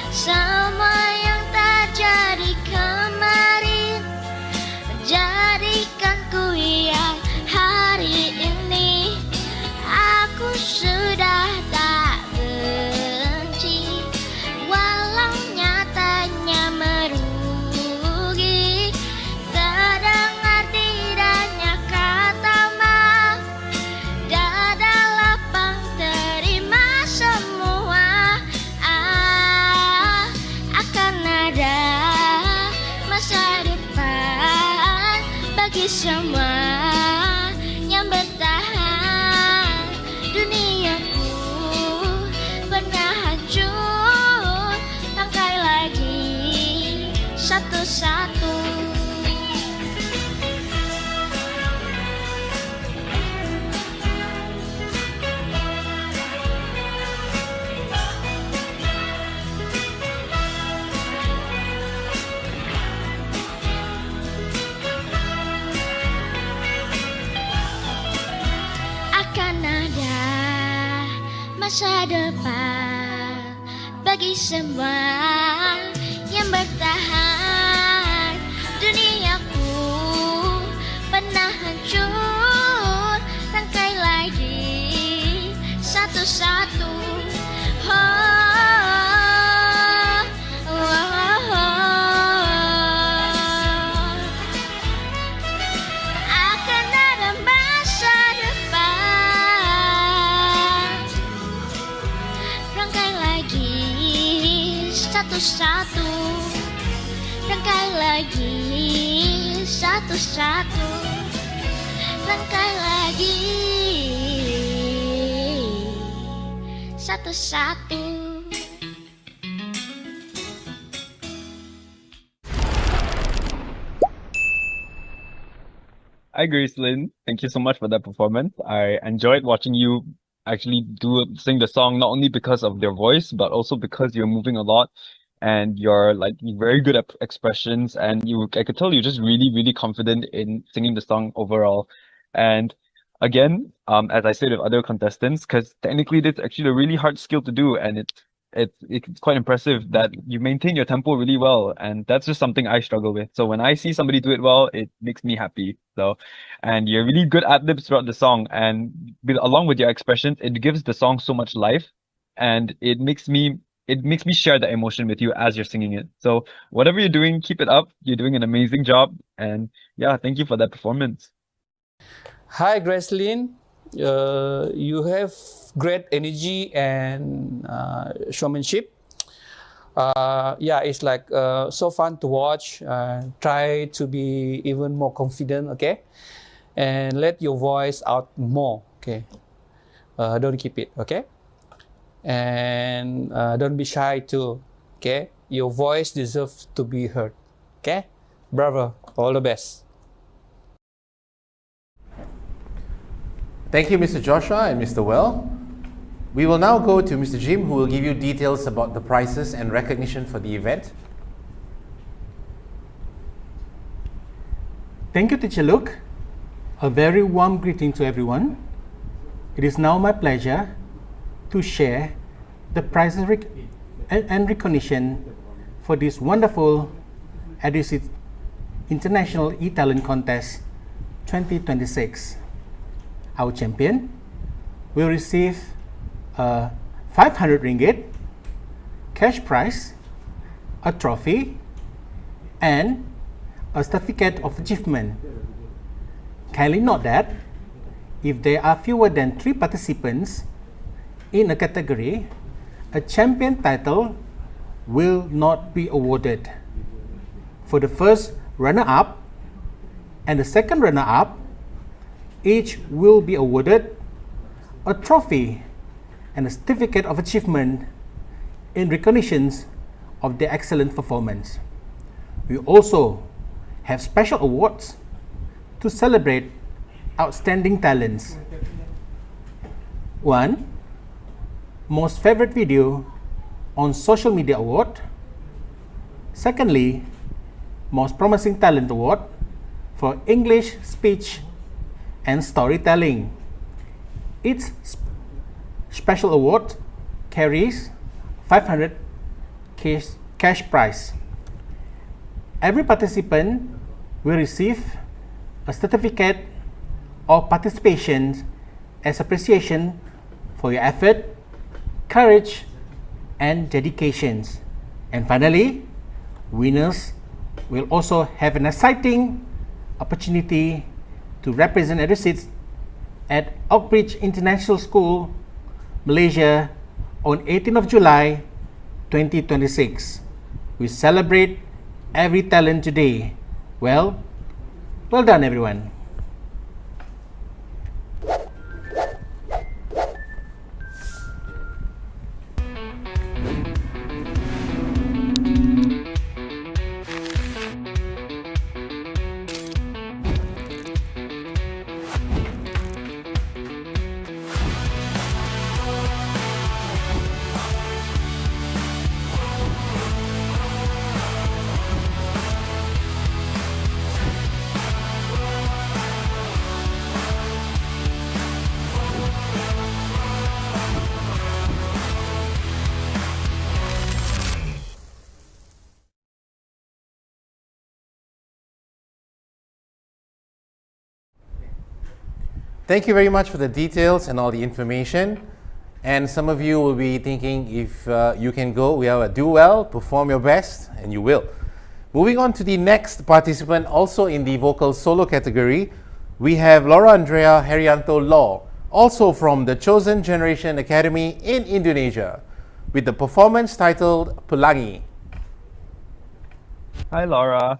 semua yang terjadi kemarin. Jadikan ku yang hari ini, aku sudah tak benci, walau nyatanya merugi. Terdengar tidaknya kata maaf, dada lapang terima semua. Akan ada masa depan bagi semua yang bertahan. Duniaku pernah hancur, rangkai lagi satu-satu. Akan ada masa depan bagi semua yang bertahan. Duniaku pernah hancur, rangkai lagi satu-satu. Akan ada masa depan, rangkai lagi satu-satu. Rangkai lagi satu-satu. Rangkai lagi satu-satu. Hi, Graceline. Thank you so much for that performance. I enjoyed watching you actually sing the song, not only because of their voice, but also because you're moving a lot and you're like very good at expressions, and I could tell you're just really, really confident in singing the song overall. And again, as I said with other contestants, because technically it's actually a really hard skill to do, and it's quite impressive that you maintain your tempo really well, and that's just something I struggle with. So when I see somebody do it well, it makes me happy. So, and you're really good ad libs throughout the song, and along with your expressions, it gives the song so much life, and it makes me share the emotion with you as you're singing it. So whatever you're doing, keep it up. You're doing an amazing job, and yeah, thank you for that performance. Hi, Graceline. You have great energy and showmanship. Yeah, it's like so fun to watch. Try to be even more confident, okay? And let your voice out more, okay? Don't keep it, okay? And don't be shy too, okay? Your voice deserves to be heard, okay? Bravo, all the best. Thank you, Mr. Joshua and Mr. Well. We will now go to Mr. Jim, who will give you details about the prizes and recognition for the event. Thank you, Teacher Luke. A very warm greeting to everyone. It is now my pleasure to share the prizes and recognition for this wonderful Adicit International E-Talent Contest 2026. Our champion will receive a 500 ringgit cash prize, a trophy, and a certificate of achievement. Kindly note that if there are fewer than 3 participants in a category, a champion title will not be awarded. For the first runner-up and the second runner-up, each will be awarded a trophy and a certificate of achievement in recognition of their excellent performance. We also have special awards to celebrate outstanding talents. 1. Most favorite video on social media award. Secondly, most promising talent award for English speech and storytelling. Each special award carries 500 cash prize. Every participant will receive a certificate of participation as appreciation for your effort, courage, and dedication. And finally, winners will also have an exciting opportunity to represent Adicit at Oakbridge International School, Malaysia on 18th of July 2026. We celebrate every talent today. Well done everyone. Thank you very much for the details and all the information. And some of you will be thinking, if you can go, do well, perform your best, and you will. Moving on to the next participant, also in the vocal solo category, we have Laura Andrea Herianto Law, also from the Chosen Generation Academy in Indonesia, with the performance titled Pelangi. Hi, Laura.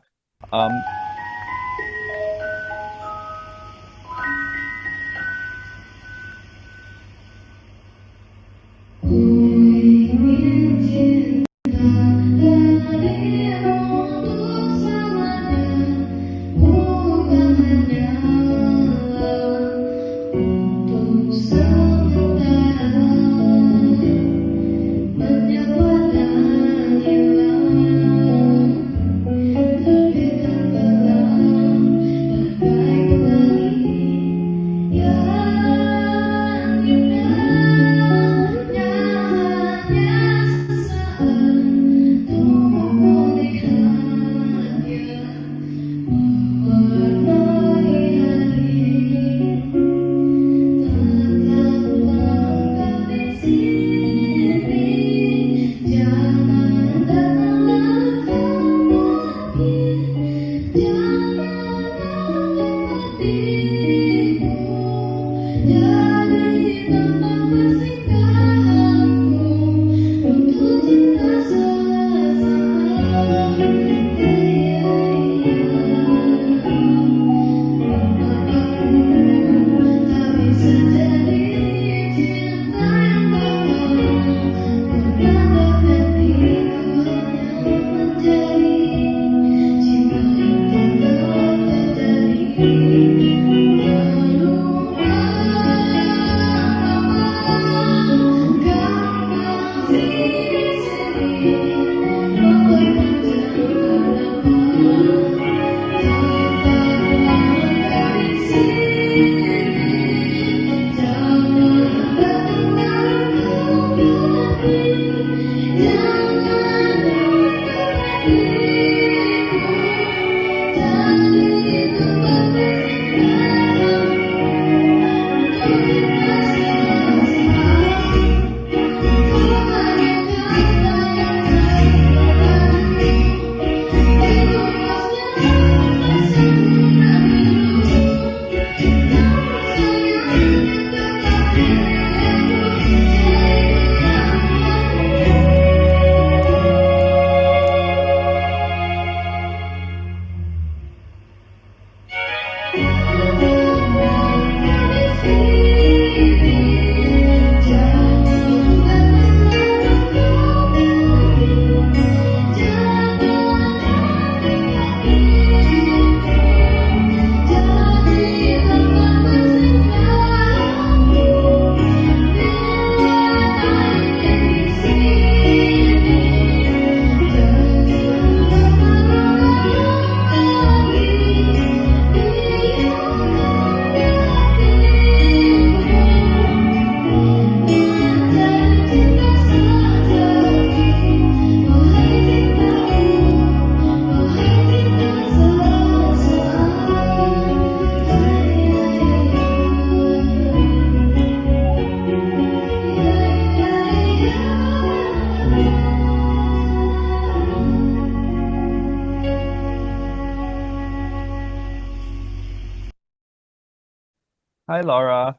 Hi, Laura.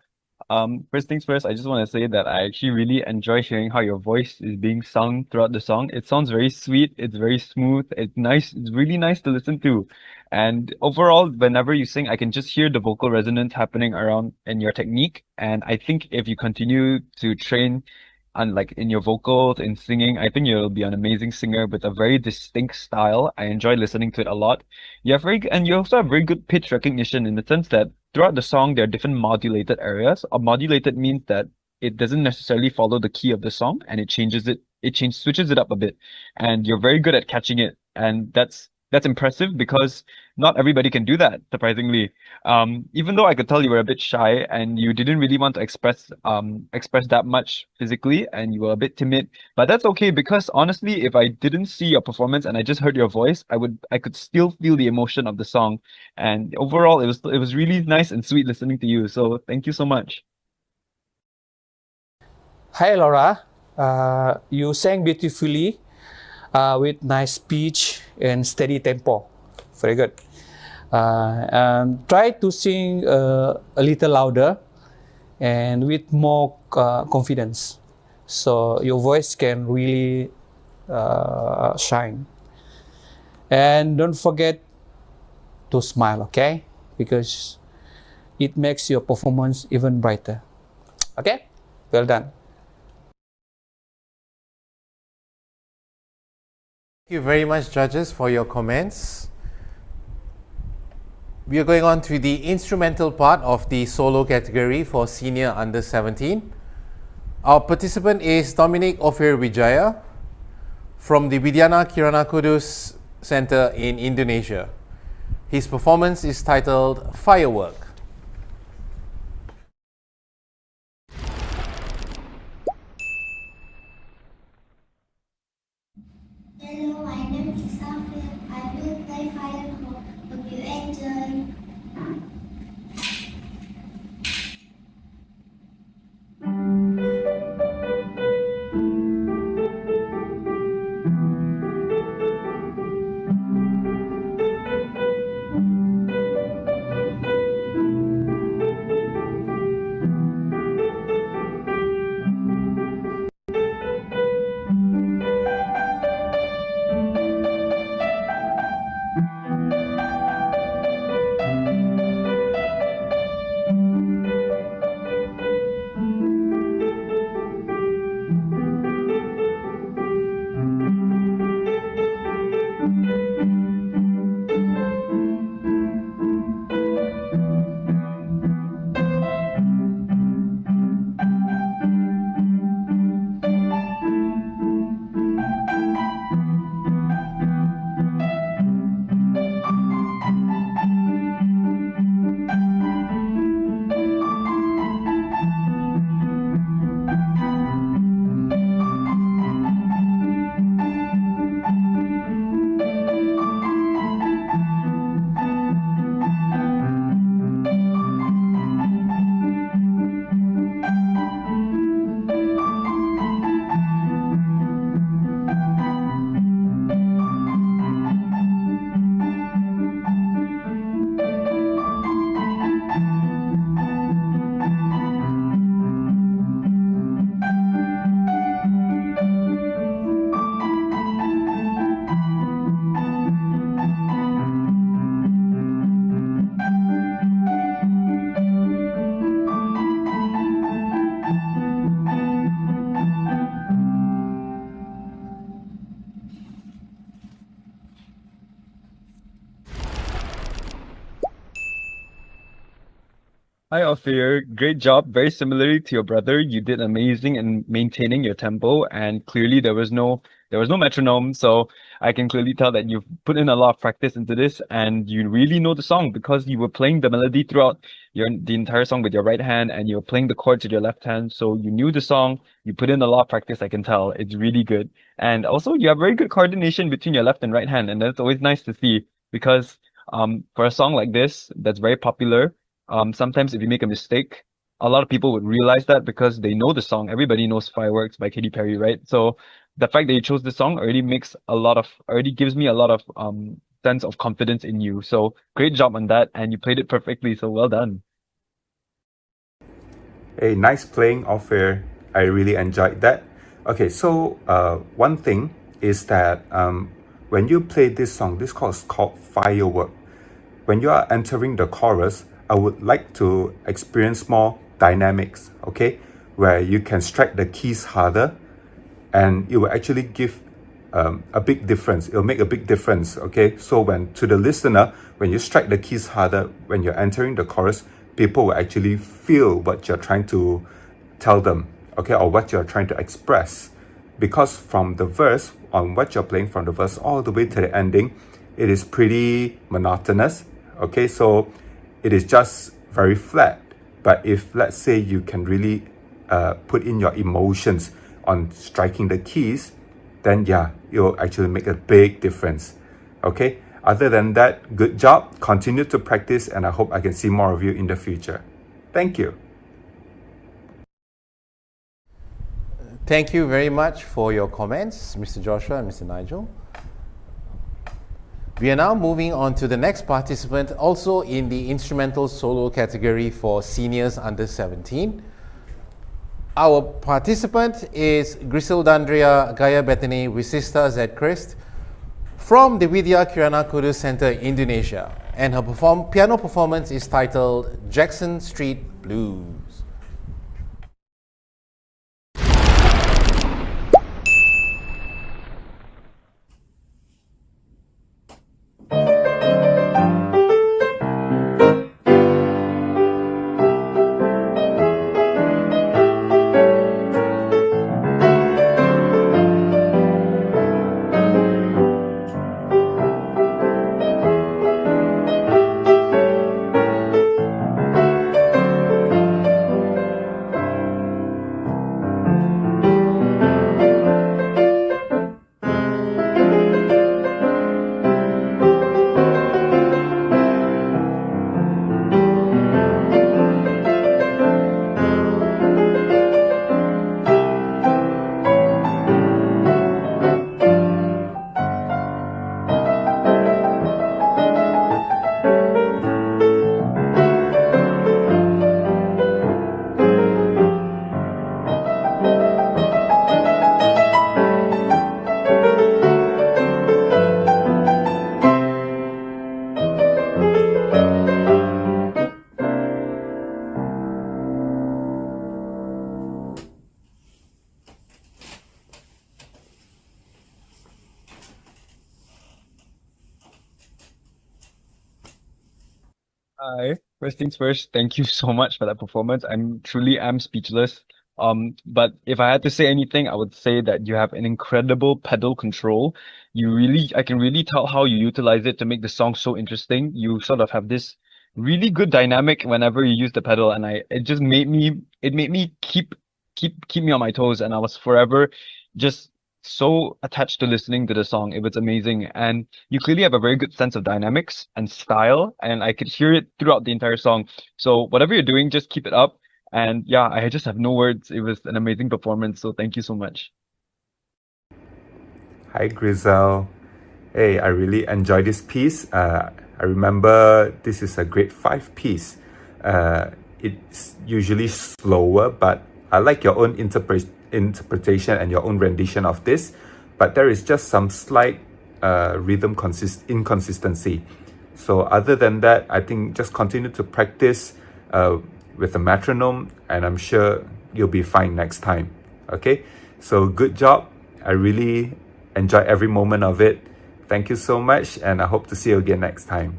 First things first, I just want to say that I actually really enjoy hearing how your voice is being sung throughout the song. It sounds very sweet, it's very smooth, it's nice, it's really nice to listen to. And overall, whenever you sing, I can just hear the vocal resonance happening around in your technique. And I think if you continue to train on like in your vocals, in singing, I think you'll be an amazing singer with a very distinct style. I enjoy listening to it a lot. And you also have very good pitch recognition in the sense that throughout the song, there are different modulated areas. A modulated means that it doesn't necessarily follow the key of the song and switches it up a bit. And you're very good at catching it. And that's impressive because not everybody can do that, surprisingly. Even though I could tell you were a bit shy and you didn't really want to express that much physically and you were a bit timid, but that's okay because honestly, if I didn't see your performance and I just heard your voice, I could still feel the emotion of the song. And overall, it was really nice and sweet listening to you. So thank you so much. Hi, Laura. You sang beautifully with nice pitch and steady tempo. Very good. Try to sing a little louder and with more confidence, so your voice can really shine. And don't forget to smile, okay? Because it makes your performance even brighter. Okay? Well done. Thank you very much, judges, for your comments. We are going on to the instrumental part of the solo category for senior under 17. Our participant is Dominic Ofer Wijaya from the Widyana Kirana Kudus Center in Indonesia. His performance is titled Firework. Hello, my name is Safir. I will play firework. Hope you enjoy. Hi, Ophir. Great job. Very similarly to your brother, you did amazing in maintaining your tempo, and clearly there was no metronome, so I can clearly tell that you've put in a lot of practice into this, and you really know the song because you were playing the melody throughout the entire song with your right hand, and you were playing the chords with your left hand, so you knew the song. You put in a lot of practice, I can tell. It's really good, and also you have very good coordination between your left and right hand, and that's always nice to see because for a song like this that's very popular. Sometimes if you make a mistake, a lot of people would realize that because they know the song. Everybody knows Fireworks by Katy Perry, right? So the fact that you chose this song already gives me a lot of sense of confidence in you. So great job on that, and you played it perfectly. So well done. Hey, nice playing, Ofer. I really enjoyed that. Okay, so one thing is that when you play this song, this is called Firework. When you are entering the chorus, I would like to experience more dynamics, okay? Where you can strike the keys harder and it will actually give a big difference. It'll make a big difference, okay? So when to the listener, when you strike the keys harder, when you're entering the chorus, people will actually feel what you're trying to tell them, okay, or what you're trying to express. Because from the verse, on what you're playing from the verse all the way to the ending, it is pretty monotonous, okay? So it is just very flat. But if, let's say, you can really put in your emotions on striking the keys, then yeah, it'll actually make a big difference, okay? Other than that, good job. Continue to practice, and I hope I can see more of you in the future. Thank you. Thank you very much for your comments, Mr. Joshua and Mr. Nigel. We are now moving on to the next participant, also in the instrumental solo category for seniors under 17. Our participant is Gristel Dandria Gaya Bethany Wisista Z Christ from the Widya Kirana Kudus Center, Indonesia. And her piano performance is titled Jackson Street Blues. Hi. First things first, thank you so much for that performance. I'm truly am speechless. But if I had to say anything, I would say that you have an incredible pedal control. I can really tell how you utilize it to make the song so interesting. You sort of have this really good dynamic whenever you use the pedal, and it made me keep me on my toes, and I was forever just so attached to listening to the song. It was amazing. And you clearly have a very good sense of dynamics and style, and I could hear it throughout the entire song. So whatever you're doing, just keep it up. And yeah, I just have no words. It was an amazing performance. So thank you so much. Hi, Grisel. Hey, I really enjoyed this piece. I remember this is a grade 5 piece. It's usually slower, but I like your own interpretation and your own rendition of this. But there is just some slight rhythm inconsistency. So other than that, I think just continue to practice with the metronome, and I'm sure you'll be fine next time. Okay, so good job. I really enjoy every moment of it. Thank you so much, and I hope to see you again next time.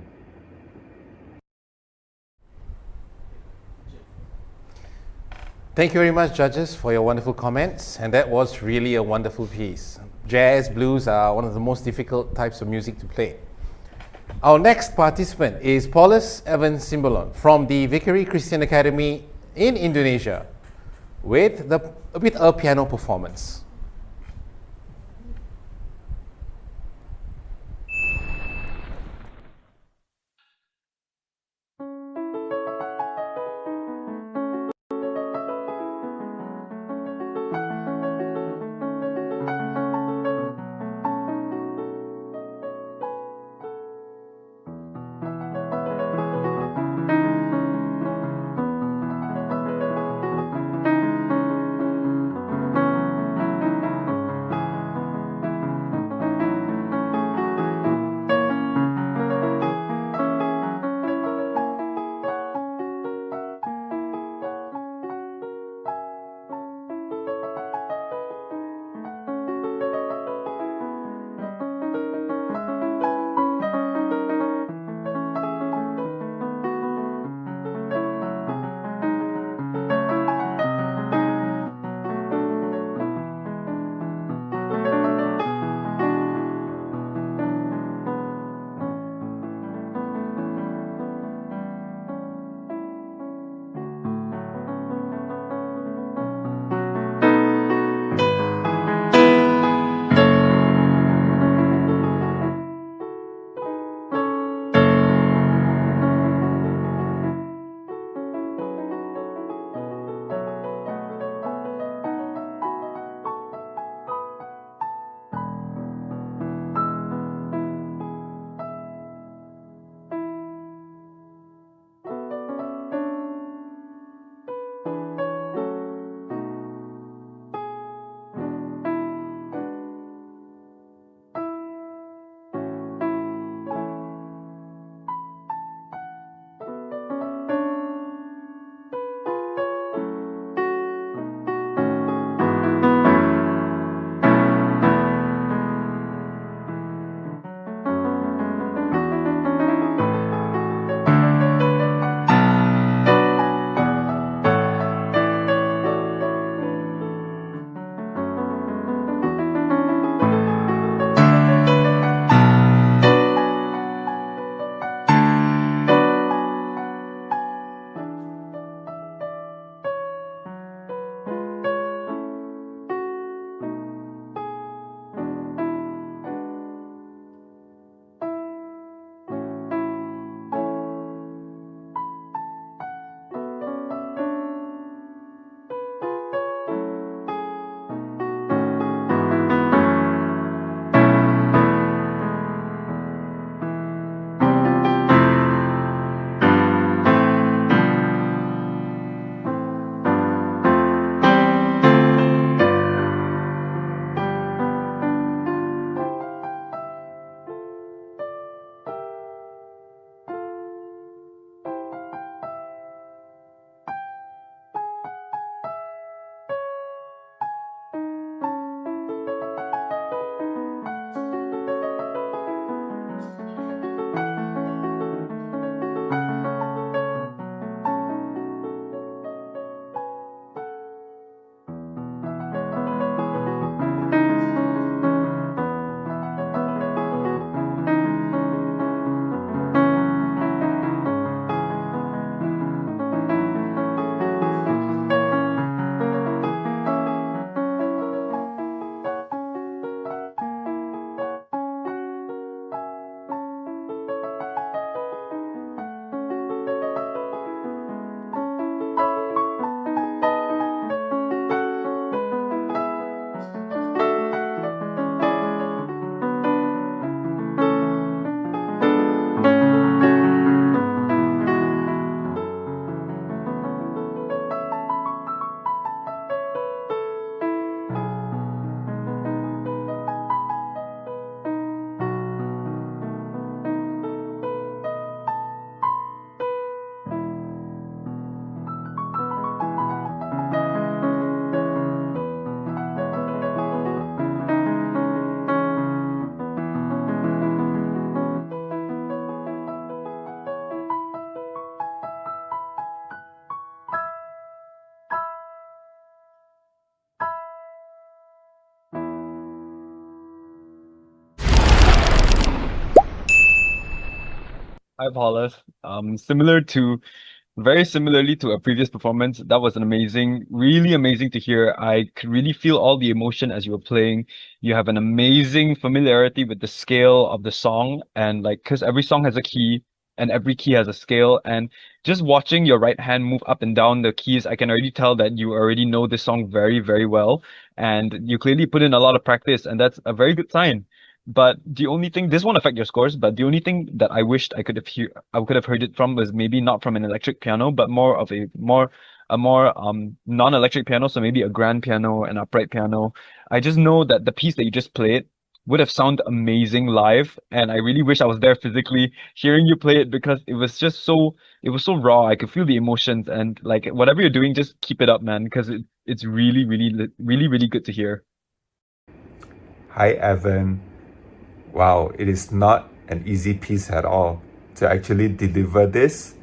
Thank you very much, judges, for your wonderful comments. And that was really a wonderful piece. Jazz, blues are one of the most difficult types of music to play. Our next participant is Paulus Evans from the Vickery Christian Academy in Indonesia with a piano performance. Hi, Paulus. Very similarly to a previous performance, that was an really amazing to hear. I could really feel all the emotion as you were playing. You have an amazing familiarity with the scale of the song, and like, because every song has a key and every key has a scale. And just watching your right hand move up and down the keys, I can already tell that you already know this song very, very well. And you clearly put in a lot of practice, and that's a very good sign. But the only thing, this won't affect your scores, but the only thing that I wished I could have heard it from was maybe not from an electric piano, but more of a more non-electric piano, so maybe a grand piano, an upright piano. I just know that the piece that you just played would have sounded amazing live, and I really wish I was there physically hearing you play it because it was so raw. I could feel the emotions, and like whatever you're doing, just keep it up, man, because it's really, really good to hear. Hi, Evan. Wow, it is not an easy piece at all to actually deliver this.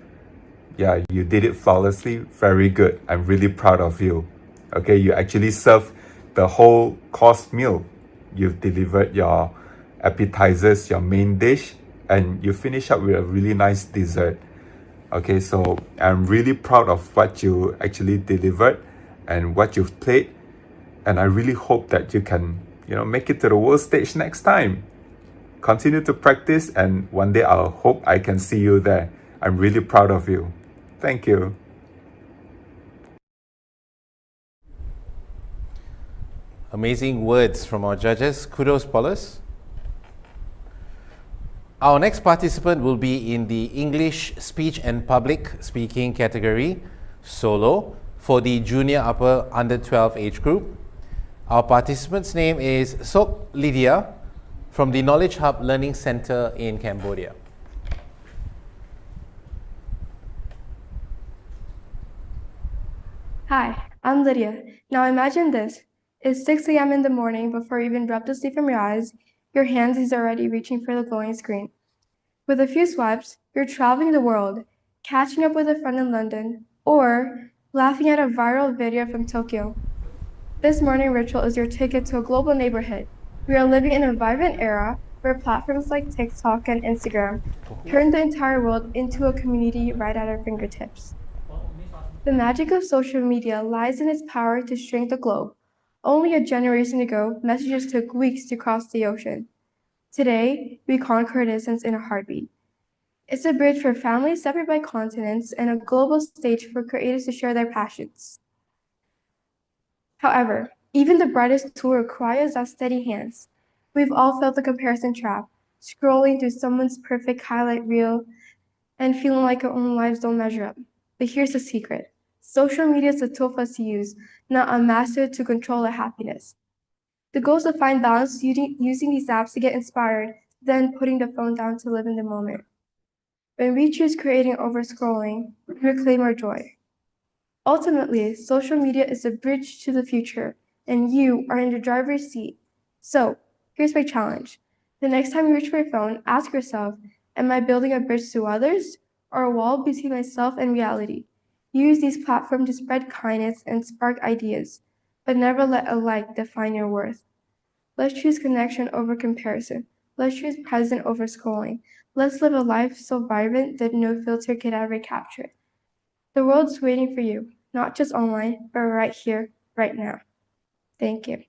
Yeah, you did it flawlessly. Very good. I'm really proud of you. Okay, you actually served the whole course meal. You've delivered your appetizers, your main dish, and you finish up with a really nice dessert. Okay, so I'm really proud of what you actually delivered and what you've played. And I really hope that you can, make it to the world stage next time. Continue to practice, and one day I'll hope I can see you there. I'm really proud of you. Thank you. Amazing words from our judges. Kudos, Paulus. Our next participant will be in the English Speech and Public Speaking category, solo, for the junior upper under 12 age group. Our participant's name is Sok Lydia from the Knowledge Hub Learning Center in Cambodia. Hi, I'm Lydia. Now imagine this. It's 6 a.m. in the morning before you even drop to sleep from your eyes. Your hands is already reaching for the glowing screen. With a few swipes, you're traveling the world, catching up with a friend in London, or laughing at a viral video from Tokyo. This morning ritual is your ticket to a global neighborhood. We are living in a vibrant era where platforms like TikTok and Instagram turn the entire world into a community right at our fingertips. The magic of social media lies in its power to shrink the globe. Only a generation ago, messages took weeks to cross the ocean. Today, we conquer distance in a heartbeat. It's a bridge for families separated by continents and a global stage for creators to share their passions. However, even the brightest tool requires our steady hands. We've all felt the comparison trap, scrolling through someone's perfect highlight reel and feeling like our own lives don't measure up. But here's the secret. Social media is a tool for us to use, not a master to control our happiness. The goal is to find balance using these apps to get inspired, then putting the phone down to live in the moment. When we choose creating over scrolling, we reclaim our joy. Ultimately, social media is a bridge to the future, and you are in the driver's seat. So, here's my challenge. The next time you reach for your phone, ask yourself, am I building a bridge to others or a wall between myself and reality? Use these platforms to spread kindness and spark ideas, but never let a like define your worth. Let's choose connection over comparison. Let's choose present over scrolling. Let's live a life so vibrant that no filter can ever capture it. The world's waiting for you, not just online, but right here, right now. Thank you.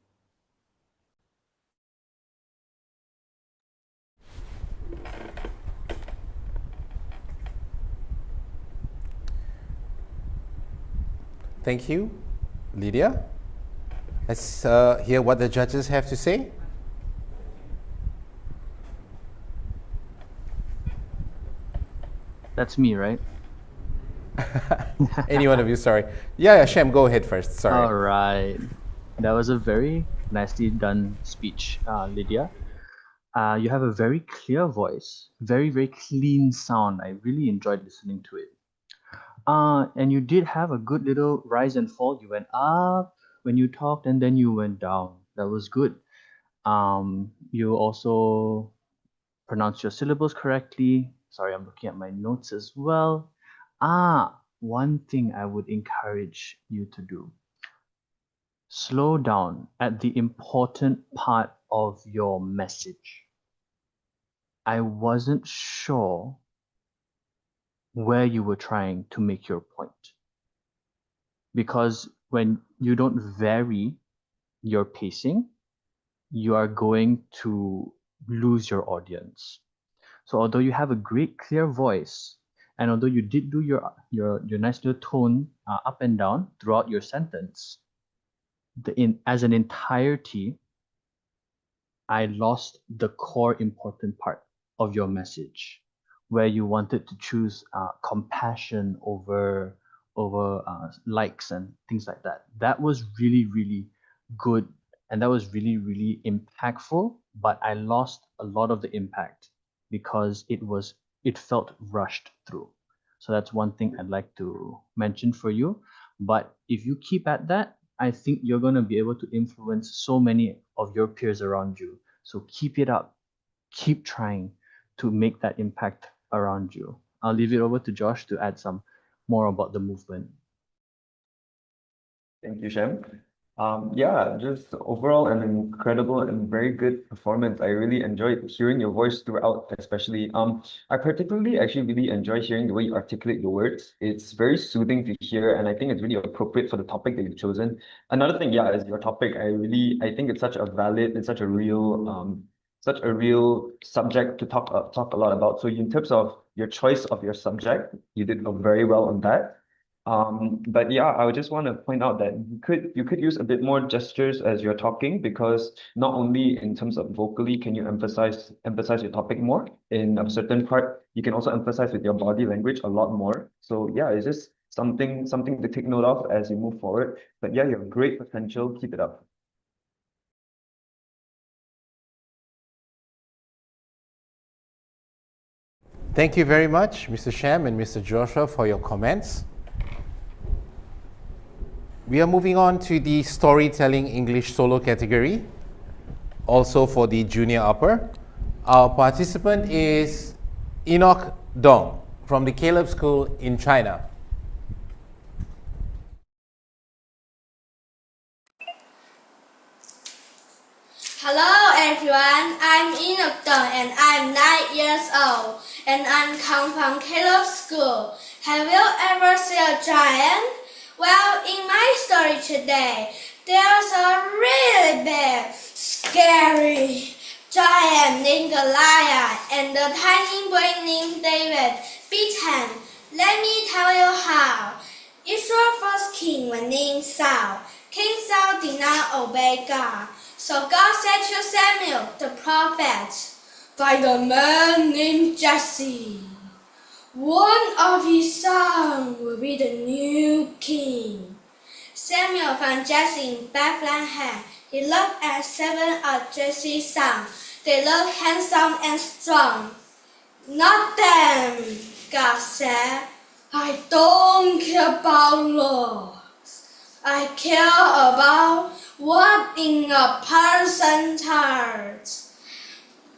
Thank you, Lydia. Let's hear what the judges have to say. That's me, right? Any one of you, sorry. Yeah, Shem, go ahead first. Sorry. All right. That was a very nicely done speech, Lydia. You have a very clear voice, very, very clean sound. I really enjoyed listening to it. And you did have a good little rise and fall. You went up when you talked, and then you went down. That was good. You also pronounced your syllables correctly. Sorry, I'm looking at my notes as well. One thing I would encourage you to do. Slow down at the important part of your message. I wasn't sure where you were trying to make your point. Because when you don't vary your pacing, you are going to lose your audience. So although you have a great clear voice, and although you did do your nice little tone up and down throughout your sentence, as an entirety, I lost the core important part of your message, where you wanted to choose compassion over likes and things like that. That was really, really good, and that was really, really impactful. But I lost a lot of the impact because it felt rushed through. So that's one thing I'd like to mention for you. But if you keep at that, I think you're going to be able to influence so many of your peers around you. So keep it up. Keep trying to make that impact around you. I'll leave it over to Josh to add some more about the movement. Thank you, Shem. Yeah, just overall an incredible and very good performance. I really enjoyed hearing your voice throughout, especially. I particularly actually really enjoy hearing the way you articulate your words. It's very soothing to hear, and I think it's really appropriate for the topic that you've chosen. Another thing, yeah, is your topic. I think it's such a valid and such a real subject to talk a lot about. So in terms of your choice of your subject, you did very well on that. But yeah, I would just want to point out that you could use a bit more gestures as you're talking, because not only in terms of vocally can you emphasize your topic more in a certain part, you can also emphasize with your body language a lot more. So yeah, it's just something to take note of as you move forward. But yeah, you have great potential. Keep it up. Thank you very much, Mr. Shem and Mr. Joshua, for your comments. We are moving on to the storytelling English solo category, also for the junior upper. Our participant is Enoch Deng from the Caleb School in China. Hello everyone, I'm Enoch Deng and I'm 9 years old and I'm come from Caleb School. Have you ever seen a giant? Well, in my story today, there's a really big, scary giant named Goliath and a tiny boy named David beat him. Let me tell you how. Israel's first king was named Saul. King Saul did not obey God. So God said to Samuel, the prophet, find a man named Jesse. One of his sons will be the new king. Samuel found Jesse in Bethlehem. He looked at 7 of Jesse's sons. They looked handsome and strong. Not them, God said. I don't care about looks. I care about what in a person's heart.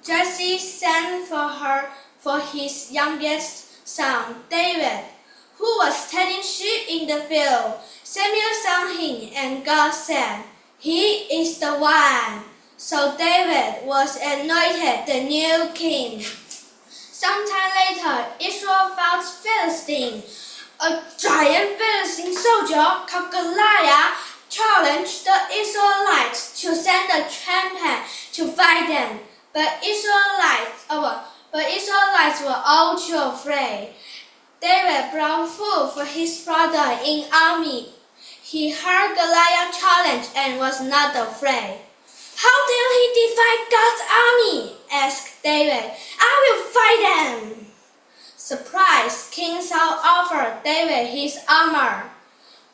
Jesse sent for his youngest son, David, who was tending sheep in the field. Samuel saw him, and God said, he is the one. So David was anointed the new king. Sometime later, Israel fought Philistine. A giant Philistine soldier called Goliath challenged the Israelites to send a champion to fight them. But Israelites were all too afraid. David brought food for his brother in army. He heard Goliath's challenge and was not afraid. How did he defy God's army? Asked David. I will fight them. Surprised, King Saul offered David his armor.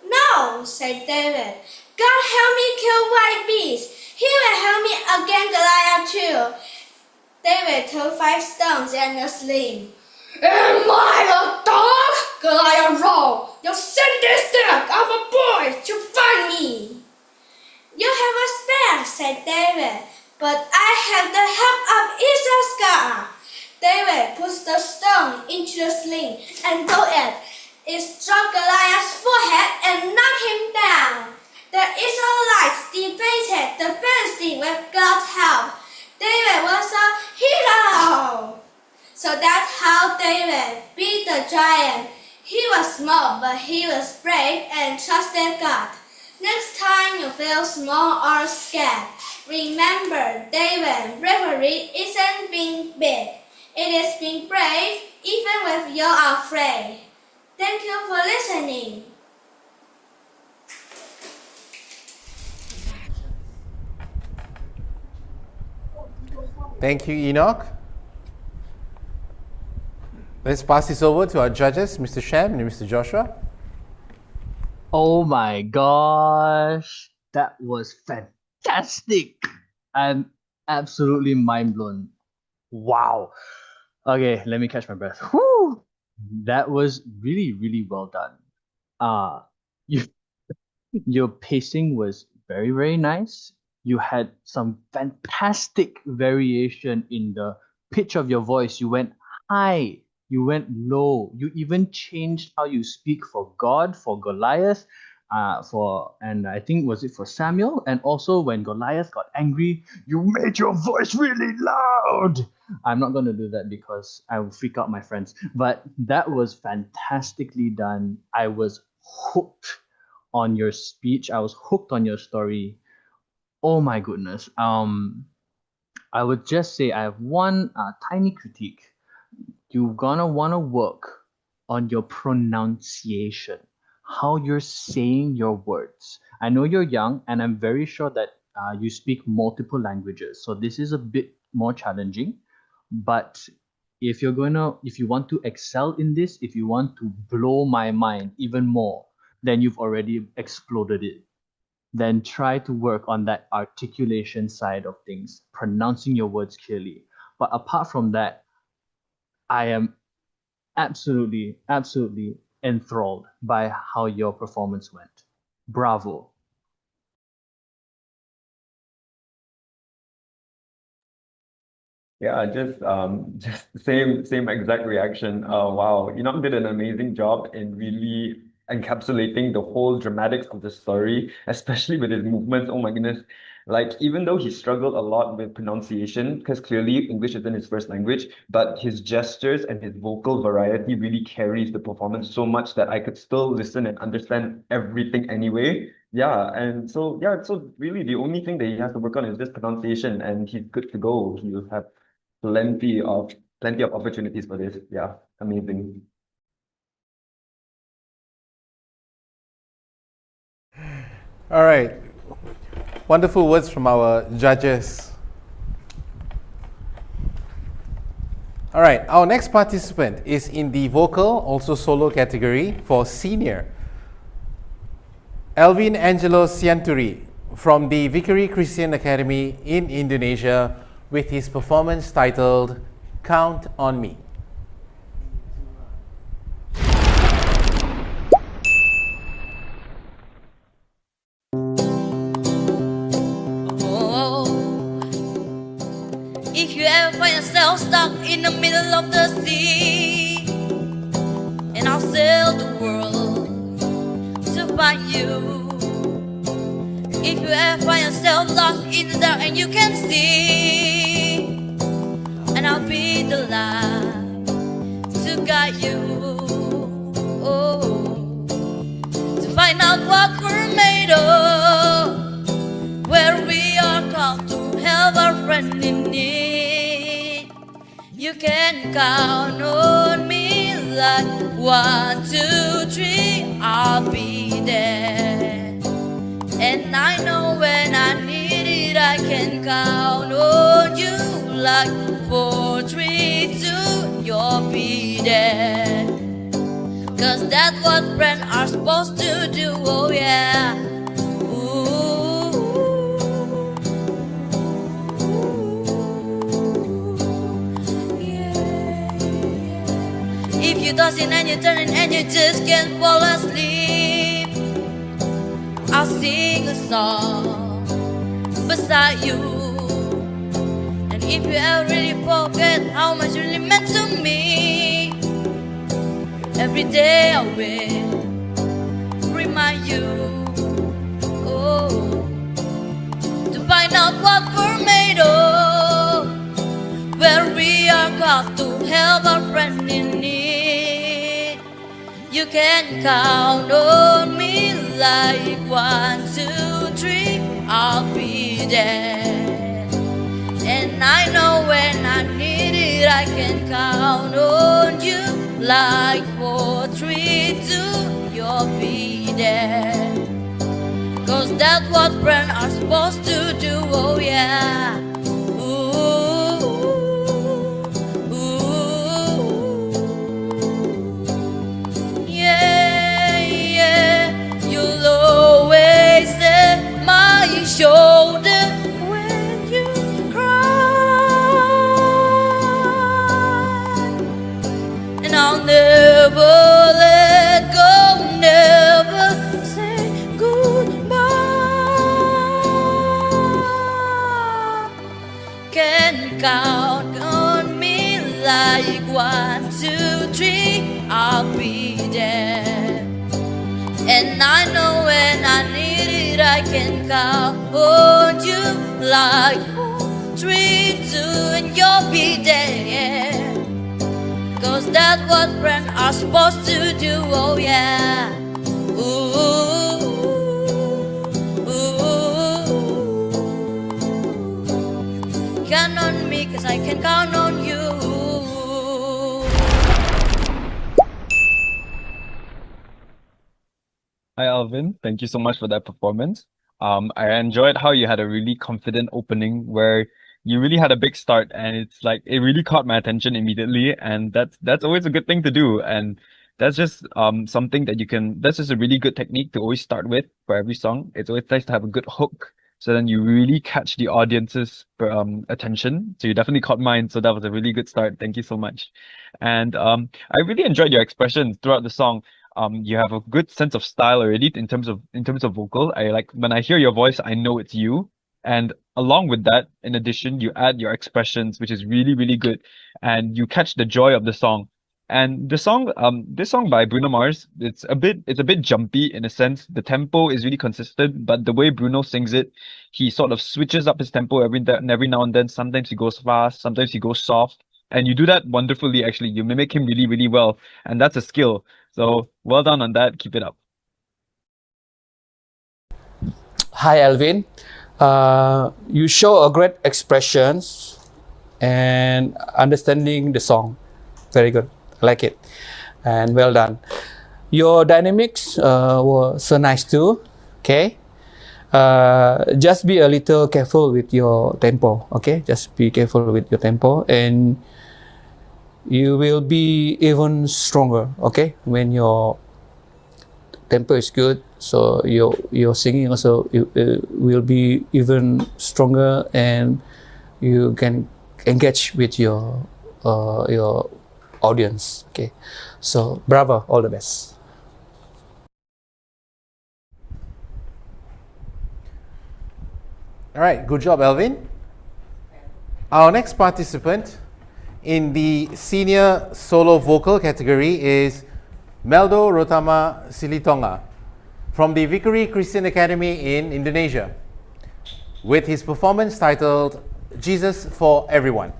No, said David. God help me kill wild beasts. He will help me against Goliath too. David took 5 stones and a sling. Am I a dog? Goliath roared. You sent this stick of a boy to fight me. You have a spear, said David, but I have the help of Israel's God. David put the stone into the sling and threw it. It struck Goliath's forehead and knocked him down. The Israelites defeated the Philistine with God's help. David was a hero. So that's how David beat the giant small, but he was brave and trusted God. Next time you feel small or scared, remember David's bravery isn't being big. It is being brave even when you're afraid. Thank you for listening. Thank you, Enoch. Let's pass this over to our judges, Mr. Sham and Mr. Joshua. Oh my gosh, that was fantastic. I'm absolutely mind blown. Wow. Okay, let me catch my breath. Whew. That was really, really well done. You Your pacing was very, very nice. You had some fantastic variation in the pitch of your voice. You went high, you went low. You even changed how you speak for God, for Goliath, and I think was it for Samuel? And also when Goliath got angry, you made your voice really loud. I'm not gonna do that because I will freak out my friends. But that was fantastically done. I was hooked on your speech. I was hooked on your story. Oh my goodness. I would just say I have one tiny critique. You're gonna want to work on your pronunciation, how you're saying your words. I know you're young, and I'm very sure that you speak multiple languages, so this is a bit more challenging. But if you want to excel in this, if you want to blow my mind even more, then you've already exploded it. Then try to work on that articulation side of things, pronouncing your words clearly. But apart from that, I am absolutely, absolutely enthralled by how your performance went. Bravo. Yeah, just same exact reaction. Wow, Enoch did an amazing job in really encapsulating the whole dramatics of the story, especially with his movements. Oh my goodness. Like, even though he struggled a lot with pronunciation, because clearly English isn't his first language, but his gestures and his vocal variety really carries the performance so much that I could still listen and understand everything anyway. So really the only thing that he has to work on is just pronunciation, and he's good to go. He'll have plenty of opportunities for this. Yeah, amazing. All right. Wonderful words from our judges. All right, our next participant is in the vocal, also solo category for senior. Elvin Angelo Sianturi from the Vickery Christian Academy in Indonesia with his performance titled Count on Me. If you ever find yourself stuck in the middle of the sea, and I'll sail the world to find you. If you ever find yourself lost in the dark and you can see, and I'll be the light to guide you. Oh, to find out what we're made of, where we are called to help our friend in need. You can count on me like 1, 2, 3, I'll be there. And I know when I need it, I can count on you like 4, 3, 2, you'll be there. Cause that's what friends are supposed to do, oh yeah. If you're tossing and you're turning and you just can't fall asleep, I'll sing a song beside you. And if you ever really forget how much you really meant to me, every day I will remind you. Oh, to find out what we're made of, where we are called to help our friend in need. You can count on me like 1, 2, 3, I'll be there. And I know when I need it, I can count on you like 4, 3, 2, you'll be there. 'Cause that's what friends are supposed to do, oh yeah. Ooh, ooh, yeah, yeah. You'll always at my shoulder when you cry. And I'll never let go, never say goodbye. Can count on me like 1, 2, 3, I'll be there. And I know when I need it, I can count on you like 4, 3, 2, and you'll be there. 'Cause that's what friends are supposed to do, oh yeah. Ooh, ooh. Count on me 'cause I can count on you. Hi, Alvin. Thank you so much for that performance. I enjoyed how you had a really confident opening where you really had a big start, and it's like it really caught my attention immediately, and that's always a good thing to do. And that's just something that you can. That's just a really good technique to always start with for every song. It's always nice to have a good hook, so then you really catch the audience's attention. So you definitely caught mine. So that was a really good start. Thank you so much. And I really enjoyed your expressions throughout the song. You have a good sense of style already in terms of vocal. I like when I hear your voice, I know it's you. And along with that, in addition, you add your expressions, which is really, really good. And you catch the joy of the song. And the song, this song by Bruno Mars, it's a bit jumpy in a sense. The tempo is really consistent, but the way Bruno sings it, he sort of switches up his tempo every now and then. Sometimes he goes fast, sometimes he goes soft. And you do that wonderfully, actually. You mimic him really, really well. And that's a skill. So well done on that. Keep it up. Hi, Elvin. You show a great expressions and understanding the song. Very good. I like it. And well done. Your dynamics were so nice too. Okay. Just be a little careful with your tempo. Okay. Just be careful with your tempo, and you will be even stronger. Okay. When your tempo is good, so your singing also will be even stronger, and you can engage with your audience. Okay, so bravo, all the best. All right, good job, Elvin. Our next participant in the senior solo vocal category is Meldo Rotama Silitonga from the Vickery Christian Academy in Indonesia, with his performance titled Jesus for Everyone.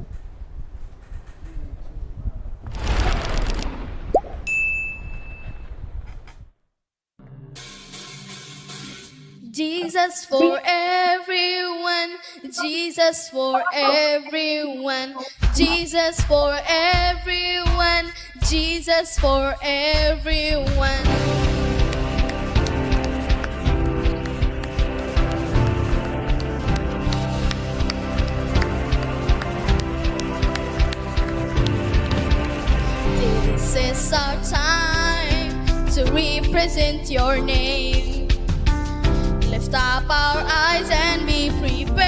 Jesus for everyone, Jesus for everyone, Jesus for everyone, Jesus for everyone. This is our time to represent your name. Lift up our eyes and be prepared.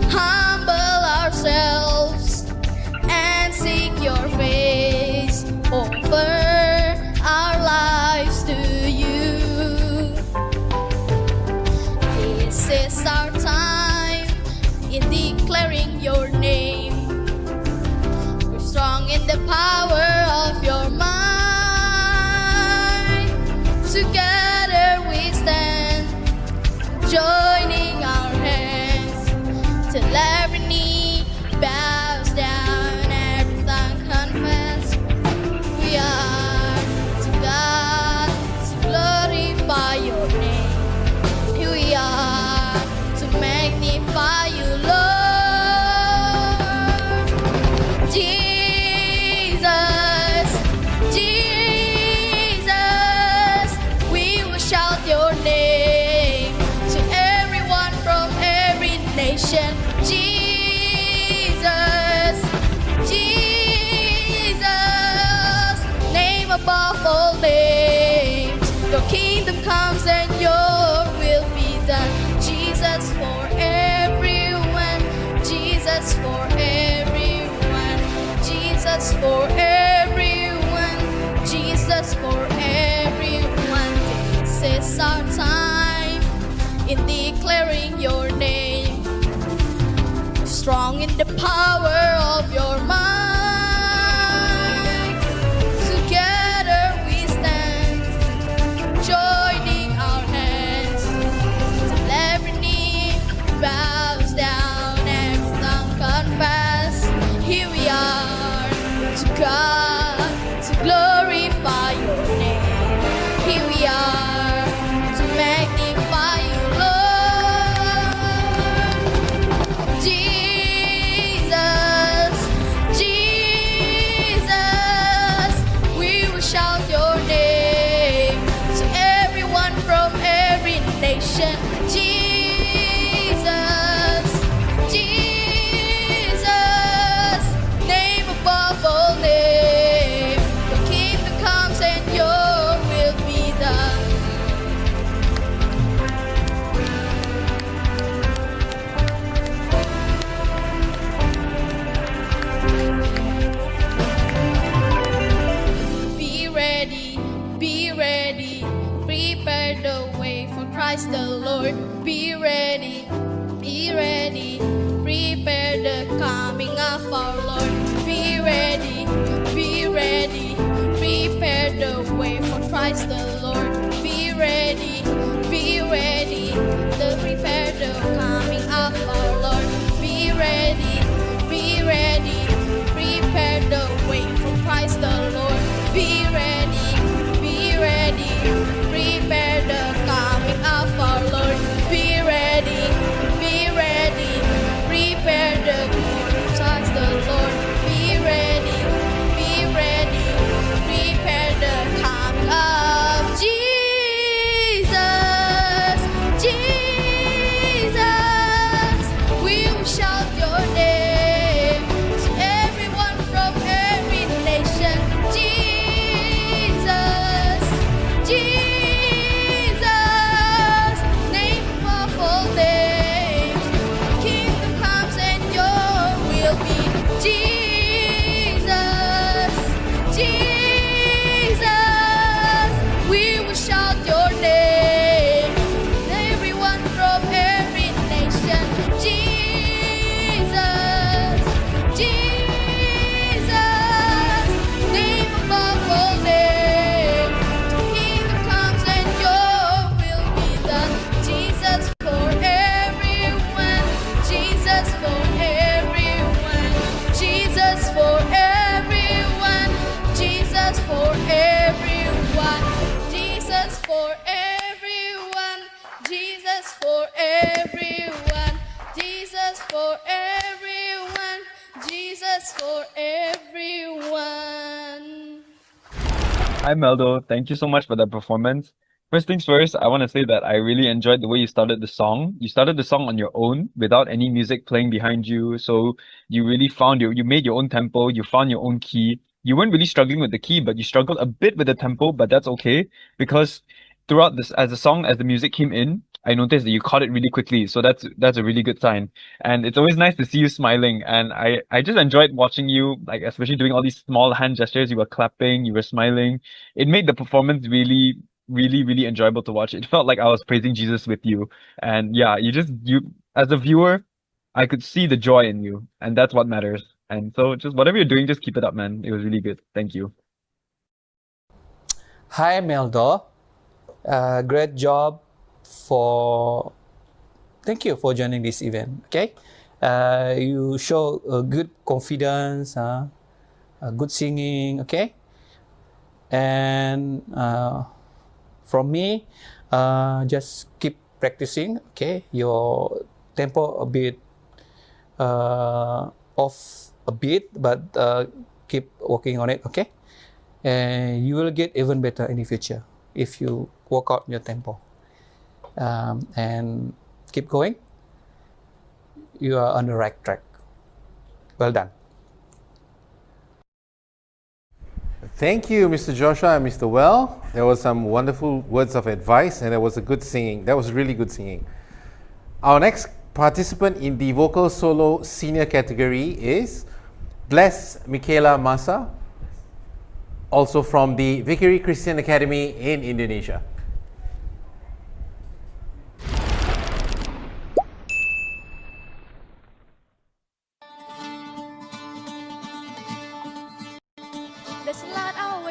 Humble ourselves and seek your face. Offer our lives to you. This is our time in declaring your name. We're strong in the power of your mind. Together we stand, joining our hands, till every knee bows down, every tongue confess. in declaring your name. Strong in the power of your might. Together we stand, joining our hands. Till every knee bows down, every tongue confess. Here we are, to God, to glorify your name. Here we are, to magnify you, Lord. Jesus, Jesus, we will shout your name to everyone from every nation. Jesus, Jesus, name above all names. Your kingdom comes and your will be done. Be ready, prepare the way for Christ the Lord. Be ready, prepare the coming of our Lord. Be ready, prepare the way for Christ the Lord. Be ready, to prepare the coming of our Lord. Be ready, prepare the way for Christ the Lord. Be ready, prepare the coming of our Lord. Be ready, prepare the Christ the Lord. Be ready, prepare the coming of Jesus, Jesus. We will shout your name to everyone from every nation. Jesus, Jesus, name above all names. Kingdom comes and your will be. Jesus, Jesus, we will shout your name. Everyone from every nation. Jesus, Jesus, name above all names. Kingdom comes and your will be done. Jesus for everyone. Jesus for everyone. Jesus for everyone. Jesus for everyone. Jesus for everyone. Jesus for everyone. Jesus for everyone. Jesus for everyone. Hi, Meldo. Thank you so much for that performance. First things first, I want to say that I really enjoyed the way you started the song. You started the song on your own without any music playing behind you. So you really you made your own tempo, you found your own key. You weren't really struggling with the key, but you struggled a bit with the tempo, but that's okay because throughout this, as the music came in, I noticed that you caught it really quickly. So that's a really good sign. And it's always nice to see you smiling. And I just enjoyed watching you, like especially doing all these small hand gestures. You were clapping, you were smiling. It made the performance really, really, really enjoyable to watch. It felt like I was praising Jesus with you. And yeah, you as a viewer, I could see the joy in you, and that's what matters. And so just whatever you're doing, just keep it up, man. It was really good. Thank you. Hi, Meldo. Great job thank you for joining this event. Okay, you show good confidence, good singing. Okay, and from me, just keep practicing. Okay, your tempo a bit off a bit, but keep working on it. Okay, and you will get even better in the future if you work out your tempo. And keep going. You are on the right track. Well done. Thank you, Mr. Joshua and Mr. Well. There was some wonderful words of advice, and there was a good singing. That was really good singing. Our next participant in the vocal solo senior category is Bless Michaela Masa, also from the Vickery Christian Academy in Indonesia.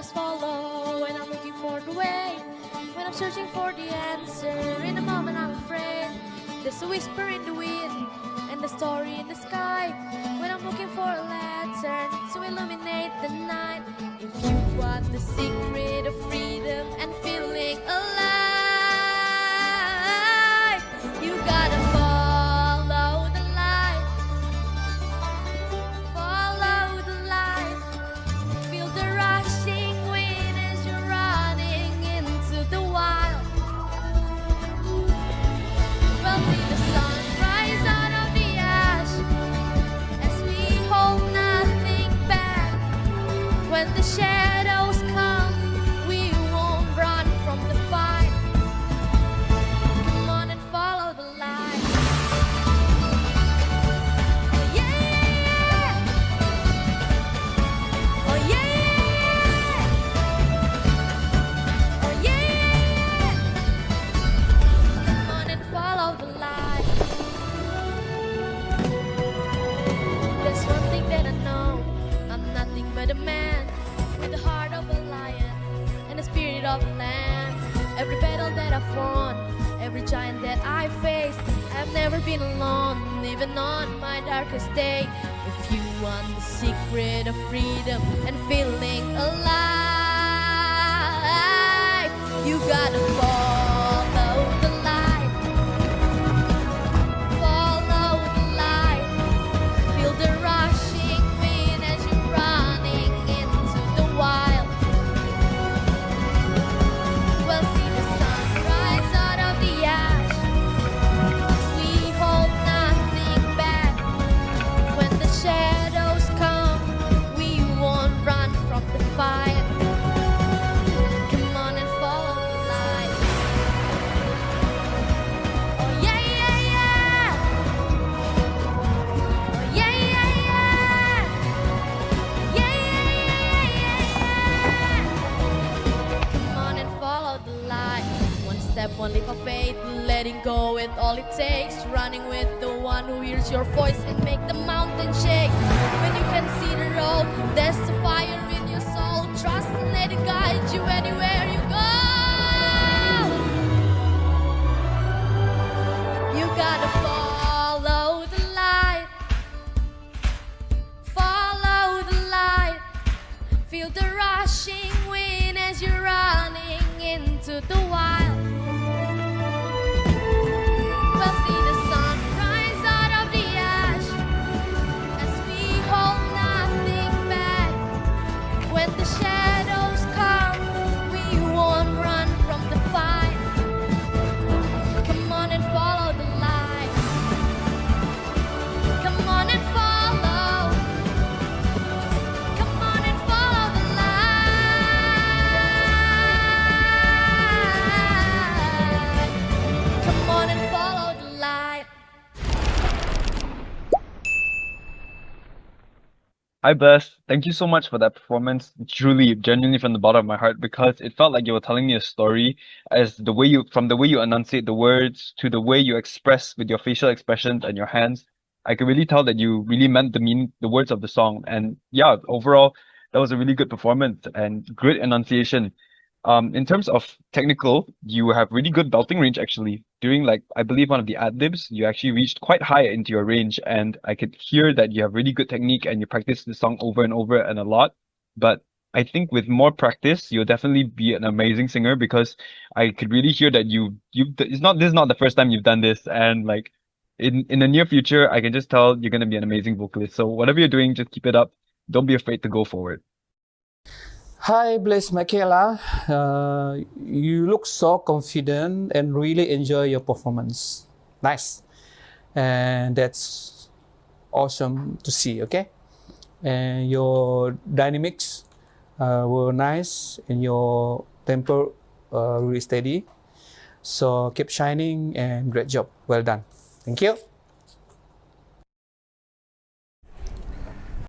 just follow when I'm looking for the way. When I'm searching for the answer, in a moment I'm afraid. There's a whisper in the wind and the story in the sky. When I'm looking for a lantern to illuminate the night. If you want the secret of freedom and feeling alive, you gotta follow the light. Follow the light. Feel the rushing wind as you're running into the wild. We'll see the sun rise out of the ash as we hold nothing back. When the shadows come, we won't run from the fight. Come on and follow the light. Oh yeah, yeah, yeah. Oh yeah, yeah, yeah. Oh yeah, yeah, yeah. Come on and follow the light. There's one thing that I know, I'm nothing but a man with the heart of a lion and the spirit of a lamb. Every battle that I've won, every giant that I faced, I've never been alone, even on my darkest day. If you want the secret of freedom and feeling alive, you gotta follow the light. Follow the light. Feel the rushing wind as you're running into the wild. We'll see the sun rise out of the ash as we hold nothing back. When the shadows come, we won't run from the fight. Come on and follow the light. Oh yeah, yeah, yeah. Oh yeah, yeah, yeah. Yeah, yeah, yeah, yeah. Come on and follow the light. One step, one leap of faith, letting go with all it takes. Running with the one who hears your voice and make the mountain shake. When you can see the road, there's a fire in your soul. Trust and let it guide you anywhere you go. You gotta follow the light. Follow the light. Feel the rushing wind as you're running into the wild. We'll see the sun rise out of the ash as we hold nothing back. When the shadows come, we won't run from the fight. Come on and follow the light. Come on and follow. Come on and follow the light. Come on and follow the light. Hi, Bless. Thank you so much for that performance. Truly, genuinely from the bottom of my heart, because it felt like you were telling me a story as the way from the way you enunciate the words to the way you express with your facial expressions and your hands. I could really tell that you really meant the words of the song. And yeah, overall, that was a really good performance and great enunciation. In terms of technical, you have really good belting range actually. During I believe one of the ad-libs, you actually reached quite high into your range, and I could hear that you have really good technique and you practice the song over and over and a lot. But I think with more practice, you'll definitely be an amazing singer, because I could really hear that this is not the first time you've done this, and in the near future, I can just tell you're gonna be an amazing vocalist. So whatever you're doing, just keep it up. Don't be afraid to go forward. Hi, bless Michaela. You look so confident and really enjoy your performance. Nice. And that's awesome to see, okay? And your dynamics were nice and your tempo really steady. So keep shining and great job. Well done. Thank you.